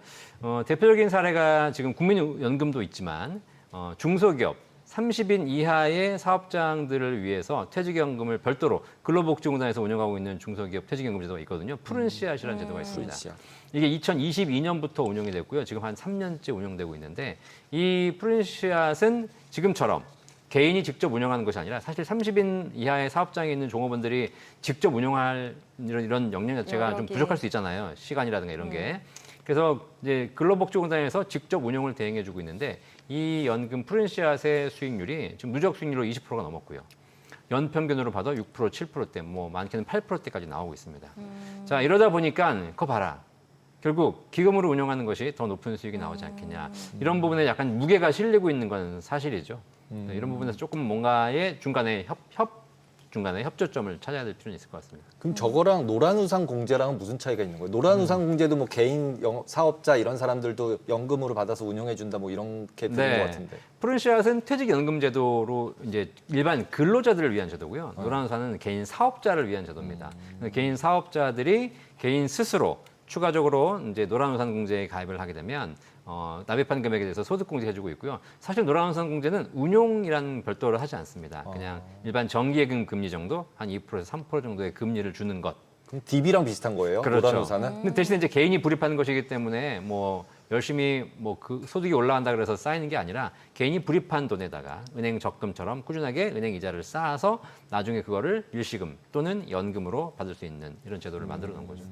대표적인 사례가 지금 국민연금도 있지만 중소기업 30인 이하의 사업장들을 위해서 퇴직연금을 별도로 근로복지공단에서 운영하고 있는 중소기업 퇴직연금 제도가 있거든요. 푸른 씨앗이라는 제도가 있습니다. 푸른 씨앗. 이게 2022년부터 운영이 됐고요. 지금 한 3년째 운영되고 있는데 이 푸른 씨앗은 지금처럼 개인이 직접 운영하는 것이 아니라 사실 30인 이하의 사업장에 있는 종업원들이 직접 운영할 이런 역량 자체가 좀 여력이. 부족할 수 있잖아요. 시간이라든가 이런 게. 그래서 이제 근로복지공단에서 직접 운영을 대행해주고 있는데 이 연금 푸른 씨앗의 수익률이 지금 누적 수익률로 20%가 넘었고요. 연평균으로 봐도 6%, 7%대, 뭐 많게는 8%대까지 나오고 있습니다. 자, 이러다 보니까 그거 봐라. 결국 기금으로 운영하는 것이 더 높은 수익이 나오지 않겠냐. 이런 부분에 약간 무게가 실리고 있는 건 사실이죠. 이런 부분에서 조금 뭔가의 중간에 중간에 협조점을 찾아야 될 필요는 있을 것 같습니다. 그럼 저거랑 노란우산 공제랑은 무슨 차이가 있는 거예요? 노란우산 공제도 뭐 개인 사업자 이런 사람들도 연금으로 받아서 운영해준다 뭐 이렇게 들은 것 같은데. 푸른 씨앗은 퇴직연금 제도로 이제 일반 근로자들을 위한 제도고요. 노란우산은 개인 사업자를 위한 제도입니다. 개인 사업자들이 개인 스스로 추가적으로 이제 노란우산 공제에 가입을 하게 되면 납입한 금액에 대해서 소득공제 해주고 있고요. 사실 노란우산 공제는 운용이라는 별도를 하지 않습니다. 그냥 일반 정기예금 금리 정도 한 2%에서 3% 정도의 금리를 주는 것. 그럼 DB랑 비슷한 거예요? 그렇죠. 노란우산은? 근데 대신에 이제 개인이 불입하는 것이기 때문에 뭐 열심히 뭐 그 소득이 올라간다 그래서 쌓이는 게 아니라 개인이 불입한 돈에다가 은행 적금처럼 꾸준하게 은행 이자를 쌓아서 나중에 그거를 일시금 또는 연금으로 받을 수 있는 이런 제도를 만들어 놓은 거죠.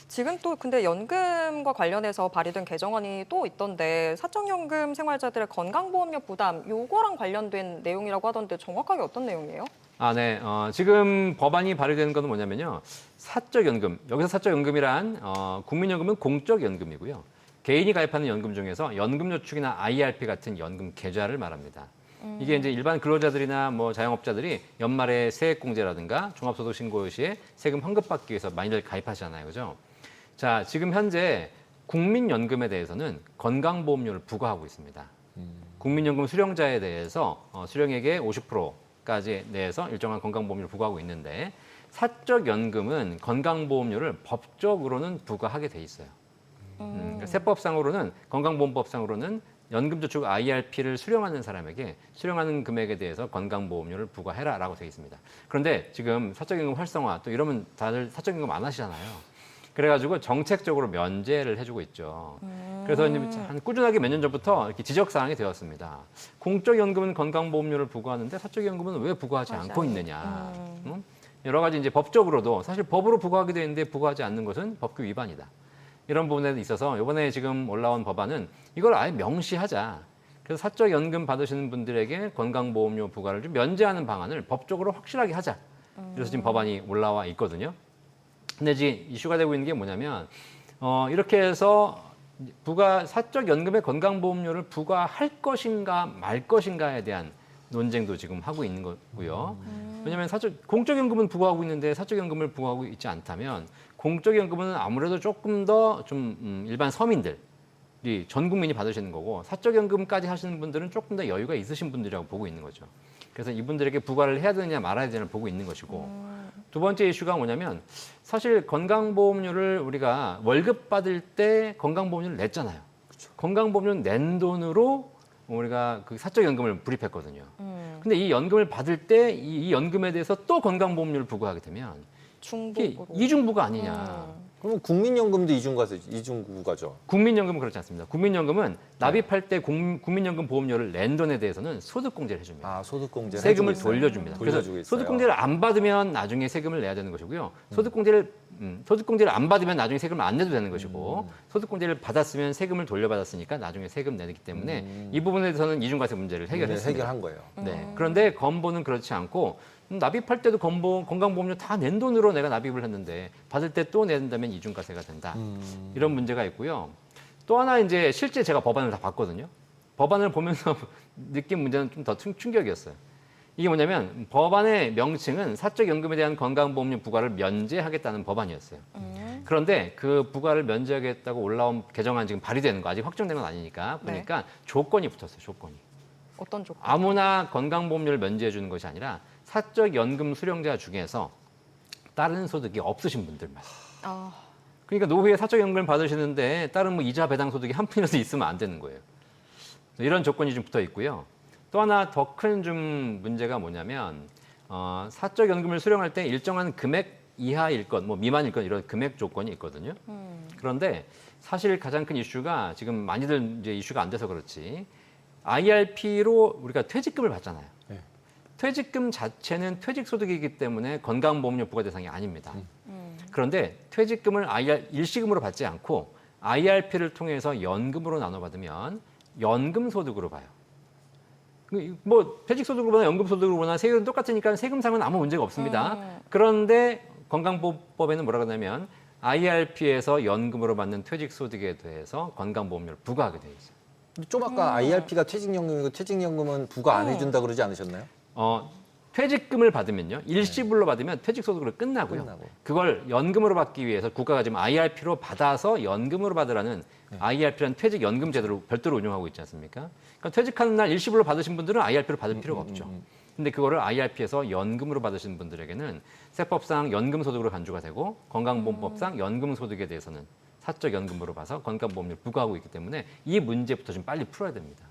지금 또 근데 연금과 관련해서 발의된 개정안이 또 있던데 사적연금 생활자들의 건강보험료 부담 요거랑 관련된 내용이라고 하던데 정확하게 어떤 내용이에요? 아, 네. 지금 법안이 발의되는 건 뭐냐면요. 사적연금. 여기서 사적연금이란 국민연금은 공적연금이고요. 개인이 가입하는 연금 중에서 연금저축이나 IRP 같은 연금 계좌를 말합니다. 이게 이제 일반 근로자들이나 뭐 자영업자들이 연말에 세액공제라든가 종합소득신고 시에 세금 환급받기 위해서 많이들 가입하시잖아요. 그죠? 자, 지금 현재 국민연금에 대해서는 건강보험료를 부과하고 있습니다. 국민연금 수령자에 대해서 수령액의 50%까지 내에서 일정한 건강보험료를 부과하고 있는데 사적연금은 건강보험료를 법적으로는 부과하게 돼 있어요. 그러니까 세법상으로는 건강보험법상으로는 연금저축 IRP를 수령하는 사람에게 수령하는 금액에 대해서 건강보험료를 부과해라라고 되어 있습니다. 그런데 지금 사적연금 활성화 또 이러면 다들 사적연금 안 하시잖아요. 그래가지고 정책적으로 면제를 해주고 있죠. 그래서 이제 한 꾸준하게 몇 년 전부터 이렇게 지적사항이 되었습니다. 공적연금은 건강보험료를 부과하는데 사적연금은 왜 부과하지 않고 있느냐. 응? 여러 가지 이제 법적으로도 사실 법으로 부과하게 되어 있는데 부과하지 않는 것은 법규 위반이다. 이런 부분에 있어서 이번에 지금 올라온 법안은 이걸 아예 명시하자. 그래서 사적연금 받으시는 분들에게 건강보험료 부과를 좀 면제하는 방안을 법적으로 확실하게 하자. 그래서 지금 법안이 올라와 있거든요. 근데 지금 이슈가 되고 있는 게 뭐냐면 이렇게 해서 사적연금의 건강보험료를 부과할 것인가 말 것인가에 대한 논쟁도 지금 하고 있는 거고요. 왜냐하면 공적연금은 부과하고 있는데 사적연금을 부과하고 있지 않다면 공적연금은 아무래도 조금 더 좀 일반 서민들이 전 국민이 받으시는 거고 사적연금까지 하시는 분들은 조금 더 여유가 있으신 분들이라고 보고 있는 거죠. 그래서 이분들에게 부과를 해야 되느냐 말아야 되느냐 보고 있는 것이고 두 번째 이슈가 뭐냐면 사실 건강보험료를 우리가 월급 받을 때 건강보험료를 냈잖아요. 그렇죠. 건강보험료는 낸 돈으로 우리가 그 사적연금을 불입했거든요. 근데 이 연금을 받을 때 이 연금에 대해서 또 건강보험료를 부과하게 되면 중복으로. 이중부가 아니냐. 그럼 국민연금도 이중부가죠. 국민연금은 그렇지 않습니다. 국민연금은 납입할 때 국민연금 보험료를 낸 돈에 대해서는 소득공제를 해줍니다. 아, 소득공제 세금을 돌려줍니다. 돌려주고 그래서 있어요. 소득공제를 안 받으면 나중에 세금을 내야 되는 것이고요. 소득공제를 안 받으면 나중에 세금을 안 내도 되는 것이고 소득공제를 받았으면 세금을 돌려받았으니까 나중에 세금 내기 때문에 이 부분에 대해서는 이중과세 문제를 해결했습니다. 해결한 거예요. 네. 그런데 건보는 그렇지 않고 납입할 때도 건강보험료 다 낸 돈으로 내가 납입을 했는데 받을 때 또 낸다면 이중과세가 된다. 이런 문제가 있고요. 또 하나 이제 실제 제가 법안을 다 봤거든요. 법안을 보면서 느낀 문제는 좀 더 충격이었어요. 이게 뭐냐면 법안의 명칭은 사적연금에 대한 건강보험료 부과를 면제하겠다는 법안이었어요. 그런데 그 부과를 면제하겠다고 올라온 개정안 지금 발의되는 거 아직 확정된 건 아니니까 보니까 조건이 붙었어요. 조건이. 어떤 조건? 아무나 건강보험료를 면제해 주는 것이 아니라 사적연금 수령자 중에서 다른 소득이 없으신 분들만. 그러니까 노후에 사적연금을 받으시는데 다른 뭐 이자 배당 소득이 한 푼이라도 있으면 안 되는 거예요. 이런 조건이 좀 붙어 있고요. 또 하나 더 큰 좀 문제가 뭐냐면 사적 연금을 수령할 때 일정한 금액 이하일 것, 뭐 미만일 것 이런 금액 조건이 있거든요. 그런데 사실 가장 큰 이슈가 지금 많이들 이제 이슈가 안 돼서 그렇지 IRP로 우리가 퇴직금을 받잖아요. 네. 퇴직금 자체는 퇴직소득이기 때문에 건강보험료 부과 대상이 아닙니다. 그런데 퇴직금을 일시금으로 받지 않고 IRP를 통해서 연금으로 나눠 받으면 연금소득으로 봐요. 뭐 퇴직소득으로 보나 연금소득으로 보나 세율은 똑같으니까 세금상은 아무 문제가 없습니다. 그런데 건강보험법에는 뭐라고 하냐면 IRP에서 연금으로 받는 퇴직소득에 대해서 건강보험료를 부과하게 되어 있어요. 좀 아까 IRP가 퇴직연금이고 퇴직연금은 부과 안 해준다 그러지 않으셨나요? 퇴직금을 받으면요. 일시불로 받으면 퇴직소득으로 끝나고요. 그걸 연금으로 받기 위해서 국가가 지금 IRP로 받아서 연금으로 받으라는 IRP라는 퇴직연금 제도를 별도로 운영하고 있지 않습니까? 그러니까 퇴직하는 날 일시불로 받으신 분들은 IRP로 받을 필요가 없죠. 근데 그거를 IRP에서 연금으로 받으신 분들에게는 세법상 연금소득으로 간주가 되고 건강보험법상 연금소득에 대해서는 사적 연금으로 봐서 건강보험료를 부과하고 있기 때문에 이 문제부터 좀 빨리 풀어야 됩니다.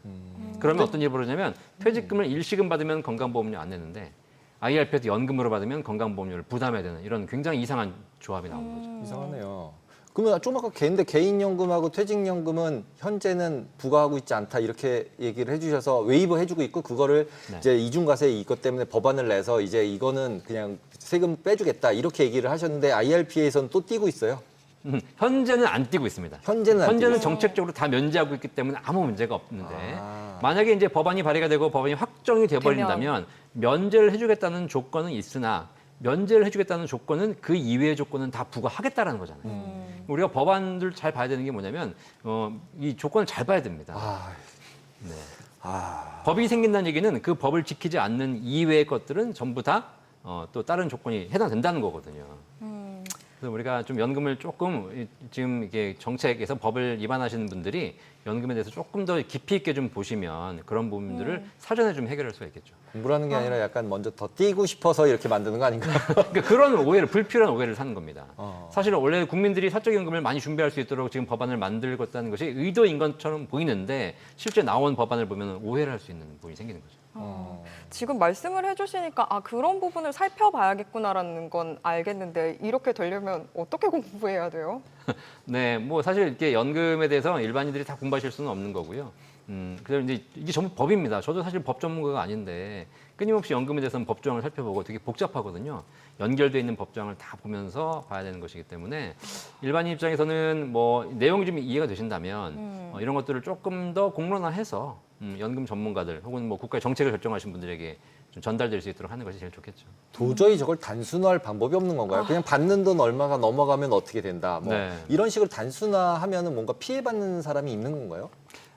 그러면 어떤 일이 벌어지냐면 퇴직금을 일시금 받으면 건강보험료 안 내는데 IRP에서 연금으로 받으면 건강보험료를 부담해야 되는 이런 굉장히 이상한 조합이 나오는 거죠. 이상하네요. 그러면 좀 아까 개인연금하고 퇴직연금은 현재는 부과하고 있지 않다 이렇게 얘기를 해주셔서 웨이브 해주고 있고 그거를 네. 이제 이중과세 이것 때문에 법안을 내서 이제 이거는 그냥 세금 빼주겠다 이렇게 얘기를 하셨는데 IRP에서는 또 띄고 있어요. 현재는 안 띄고 있습니다. 현재는 안 띄고 있어요. 정책적으로 다 면제하고 있기 때문에 아무 문제가 없는데 만약에 이제 법안이 발의가 되고 법안이 확정이 돼버린다면 면제를 해주겠다는 조건은 있으나 면제를 해주겠다는 조건은 그 이외의 조건은 다 부과하겠다라는 거잖아요. 우리가 법안들 잘 봐야 되는 게 뭐냐면 이 조건을 잘 봐야 됩니다. 네. 법이 생긴다는 얘기는 그 법을 지키지 않는 이외의 것들은 전부 다 또 다른 조건이 해당된다는 거거든요. 그래서 우리가 좀 연금을 조금 지금 이게 정책에서 법을 위반하시는 분들이 연금에 대해서 조금 더 깊이 있게 좀 보시면 그런 부분들을 사전에 좀 해결할 수가 있겠죠. 공부라는 게 아니라 약간 먼저 더 띄고 싶어서 이렇게 만드는 거 아닌가요? 그러니까 그런 오해를 불필요한 오해를 사는 겁니다. 사실 원래 국민들이 사적연금을 많이 준비할 수 있도록 지금 법안을 만들고 있다는 것이 의도인 것처럼 보이는데 실제 나온 법안을 보면 오해를 할 수 있는 부분이 생기는 거죠. 지금 말씀을 해주시니까 그런 부분을 살펴봐야겠구나라는 건 알겠는데 이렇게 되려면 어떻게 공부해야 돼요? 네, 뭐 사실 이렇게 연금에 대해서 일반인들이 다 공부하실 수는 없는 거고요. 그래서 이제 이게 전부 법입니다. 저도 사실 법 전문가가 아닌데 끊임없이 연금에 대해서는 법조항을 살펴보고 되게 복잡하거든요. 연결되어 있는 법조항을 다 보면서 봐야 되는 것이기 때문에 일반인 입장에서는 뭐 내용이 좀 이해가 되신다면 이런 것들을 조금 더 공론화해서 연금 전문가들 혹은 뭐 국가의 정책을 결정하신 분들에게 좀 전달될 수 있도록 하는 것이 제일 좋겠죠. 도저히 저걸 단순화할 방법이 없는 건가요? 그냥 받는 돈 얼마가 넘어가면 어떻게 된다. 뭐 네. 이런 식으로 단순화하면은 뭔가 피해받는 사람이 있는 건가요?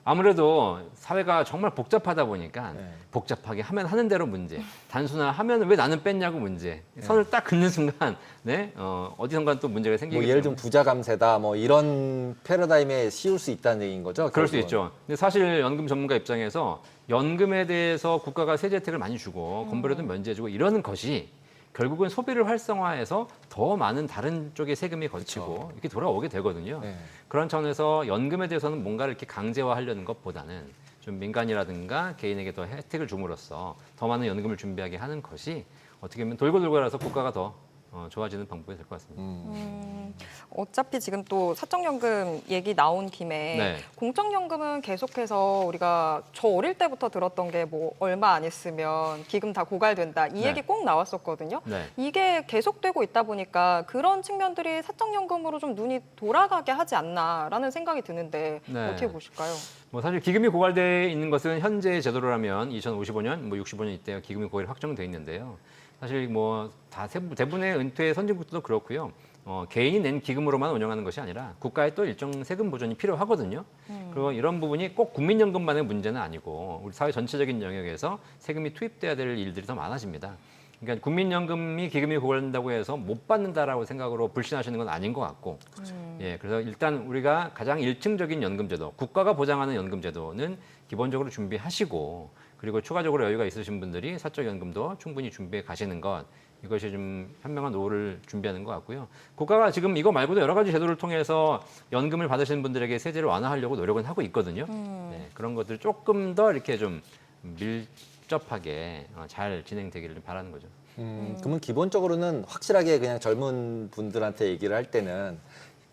아무래도 사회가 정말 복잡하다 보니까 네. 복잡하게 하면 하는 대로 문제, 단순화하면 왜 나는 뺐냐고 문제, 선을 딱 긋는 순간 어디선가 또 문제가 생기기 뭐 예를 들면 부자 감세다 뭐 이런 패러다임에 씌울 수 있다는 얘기인 거죠? 그럴 수 결국은. 있죠. 근데 사실 연금 전문가 입장에서 연금에 대해서 국가가 세제 혜택을 많이 주고 건보료도 면제해주고 이러는 것이 결국은 소비를 활성화해서 더 많은 다른 쪽의 세금이 거치고 이렇게 돌아오게 되거든요. 네. 그런 차원에서 연금에 대해서는 뭔가를 이렇게 강제화하려는 것보다는 좀 민간이라든가 개인에게 더 혜택을 줌으로써 더 많은 연금을 준비하게 하는 것이 어떻게 보면 돌고 돌고 돌아서 국가가 더 좋아지는 방법이 될 것 같습니다. 어차피 지금 또 사적연금 얘기 나온 김에 네. 공적연금은 계속해서 우리가 저 어릴 때부터 들었던 게 뭐 얼마 안 있으면 기금 다 고갈된다 이 네. 얘기 꼭 나왔었거든요. 네. 이게 계속되고 있다 보니까 그런 측면들이 사적연금으로 좀 눈이 돌아가게 하지 않나라는 생각이 드는데 네. 어떻게 보실까요? 뭐 사실 기금이 고갈돼 있는 것은 현재 제도로라면 2055년, 뭐 65년 이때 기금이 고갈이 확정돼 있는데요. 사실 뭐 다 대부분의 은퇴 선진국들도 그렇고요. 개인이 낸 기금으로만 운영하는 것이 아니라 국가의 또 일정 세금 보전이 필요하거든요. 그리고 이런 부분이 꼭 국민연금만의 문제는 아니고 우리 사회 전체적인 영역에서 세금이 투입돼야 될 일들이 더 많아집니다. 그러니까 국민연금이 기금이 고갈된다고 해서 못 받는다라고 생각으로 불신하시는 건 아닌 것 같고, 예, 그래서 일단 우리가 가장 일층적인 연금제도, 국가가 보장하는 연금제도는 기본적으로 준비하시고, 그리고 추가적으로 여유가 있으신 분들이 사적연금도 충분히 준비해 가시는 것, 이것이 좀 현명한 노후를 준비하는 것 같고요. 국가가 지금 이거 말고도 여러 가지 제도를 통해서 연금을 받으시는 분들에게 세제를 완화하려고 노력은 하고 있거든요. 네, 그런 것들 조금 더 이렇게 좀 밀접하게 잘 진행되기를 바라는 거죠. 그러면 기본적으로는 확실하게 그냥 젊은 분들한테 얘기를 할 때는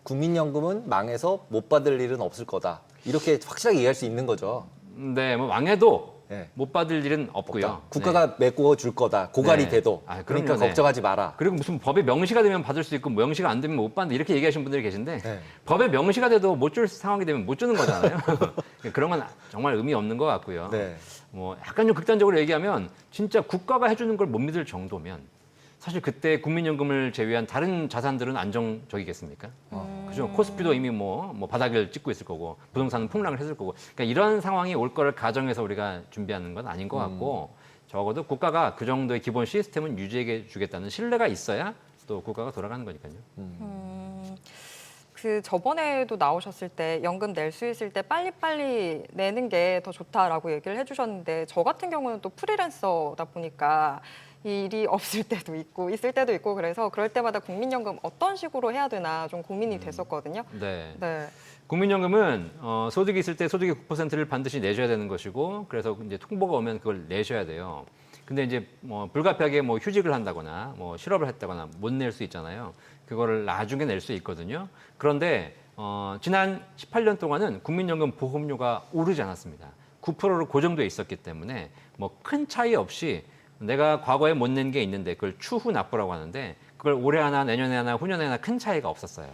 국민연금은 망해서 못 받을 일은 없을 거다. 이렇게 확실하게 얘기할 수 있는 거죠. 네, 뭐 망해도 네. 못 받을 일은 없고요. 없다. 국가가 메꿔 줄 거다. 고갈이 네. 돼도. 아, 그럼요. 그러니까 네. 걱정하지 마라. 그리고 무슨 법에 명시가 되면 받을 수 있고 명시가 안 되면 못 받는다 이렇게 얘기하시는 분들이 계신데 네. 법에 명시가 돼도 못 줄 상황이 되면 못 주는 거잖아요. 그런 건 정말 의미 없는 것 같고요. 네. 뭐 약간 좀 극단적으로 얘기하면 진짜 국가가 해주는 걸 못 믿을 정도면 사실 그때 국민연금을 제외한 다른 자산들은 안정적이겠습니까? 그죠? 코스피도 이미 뭐 바닥을 찍고 있을 거고 부동산은 폭락을 했을 거고 그러니까 이런 상황이 올 거를 가정해서 우리가 준비하는 건 아닌 것 같고 적어도 국가가 그 정도의 기본 시스템은 유지해 주겠다는 신뢰가 있어야 또 국가가 돌아가는 거니까요. 그 저번에도 나오셨을 때 연금 낼 수 있을 때 빨리빨리 내는 게 더 좋다라고 얘기를 해주셨는데 저 같은 경우는 또 프리랜서다 보니까 일이 없을 때도 있고 있을 때도 있고 그래서 그럴 때마다 국민연금 어떤 식으로 해야 되나 좀 고민이 됐었거든요. 네. 네. 국민연금은 소득이 있을 때 소득의 9%를 반드시 내셔야 되는 것이고 그래서 이제 통보가 오면 그걸 내셔야 돼요. 근데 이제 뭐 불가피하게 뭐 휴직을 한다거나 뭐 실업을 했다거나 못 낼 수 있잖아요. 그거를 나중에 낼 수 있거든요. 그런데 지난 18년 동안은 국민연금 보험료가 오르지 않았습니다. 9%로 고정돼 있었기 때문에 뭐 큰 차이 없이 내가 과거에 못 낸 게 있는데 그걸 추후 납부라고 하는데 그걸 올해 하나 내년에 하나 후년에 하나 큰 차이가 없었어요.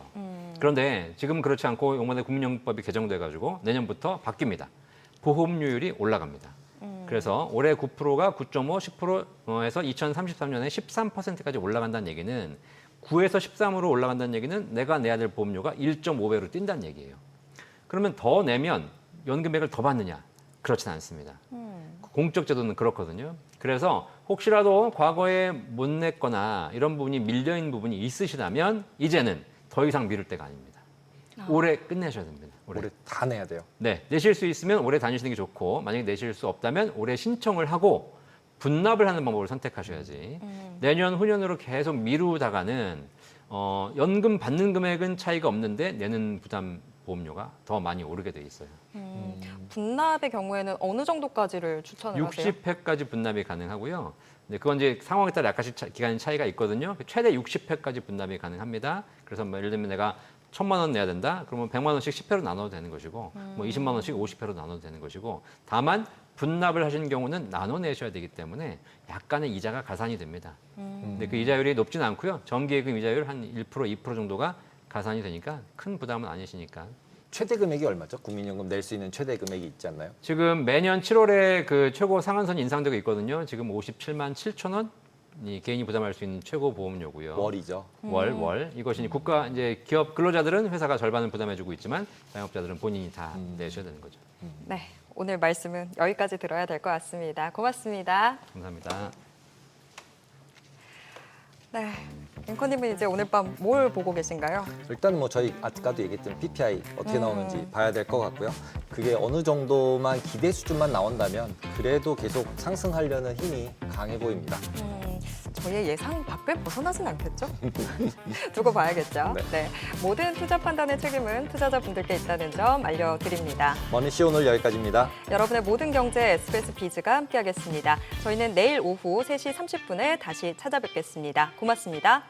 그런데 지금 그렇지 않고 이번에 국민연금법이 개정돼 가지고 내년부터 바뀝니다. 보험료율이 올라갑니다. 그래서 올해 9%가 9.5, 10%에서 2033년에 13%까지 올라간다는 얘기는 9에서 13으로 올라간다는 얘기는 내가 내야 될 보험료가 1.5배로 뛴다는 얘기예요. 그러면 더 내면 연금액을 더 받느냐? 그렇진 않습니다. 공적 제도는 그렇거든요. 그래서 혹시라도 과거에 못 냈거나 이런 부분이 밀려있는 부분이 있으시다면 이제는 더 이상 미룰 때가 아닙니다. 올해 끝내셔야 됩니다. 올해 다 내야 돼요. 네, 내실 수 있으면 올해 다니시는 게 좋고 만약에 내실 수 없다면 올해 신청을 하고 분납을 하는 방법을 선택하셔야지. 내년 후년으로 계속 미루다가는 연금 받는 금액은 차이가 없는데 내는 부담 보험료가 더 많이 오르게 돼 있어요. 분납의 경우에는 어느 정도까지를 추천을 하세요? 60회까지 분납이 가능하고요. 네, 그건 이제 상황에 따라 약간씩 기간의 차이가 있거든요. 최대 60회까지 분납이 가능합니다. 그래서 뭐 예를 들면 내가 1,000만 원 내야 된다. 그러면 100만 원씩 10회로 나눠도 되는 것이고 뭐 20만 원씩 50회로 나눠도 되는 것이고 다만 분납을 하신 경우는 나눠 내셔야 되기 때문에 약간의 이자가 가산이 됩니다. 근데 그 이자율이 높지는 않고요. 정기예금 이자율 한 1%, 2% 정도가 가산이 되니까 큰 부담은 아니시니까. 최대 금액이 얼마죠? 국민연금 낼 수 있는 최대 금액이 있지 않나요? 지금 매년 7월에 그 최고 상한선이 인상되고 있거든요. 지금 57만 7천 원이 개인이 부담할 수 있는 최고 보험료고요. 월이죠. 월. 이것이 국가 이제 기업 근로자들은 회사가 절반을 부담해주고 있지만 자영업자들은 본인이 다 내셔야 되는 거죠. 네. 오늘 말씀은 여기까지 들어야 될 것 같습니다. 고맙습니다. 감사합니다. 네. 앵커님은 이제 오늘 밤 뭘 보고 계신가요? 일단 뭐 저희 아까도 얘기했던 PPI 어떻게 나오는지 봐야 될 것 같고요. 그게 어느 정도만 기대 수준만 나온다면 그래도 계속 상승하려는 힘이 강해 보입니다. 저희의 예상 밖을 벗어나진 않겠죠? 두고 봐야겠죠. 네. 모든 투자 판단의 책임은 투자자분들께 있다는 점 알려드립니다. 머니쇼 오늘 여기까지입니다. 여러분의 모든 경제 SBS 비즈가 함께하겠습니다. 저희는 내일 오후 3시 30분에 다시 찾아뵙겠습니다. 고맙습니다.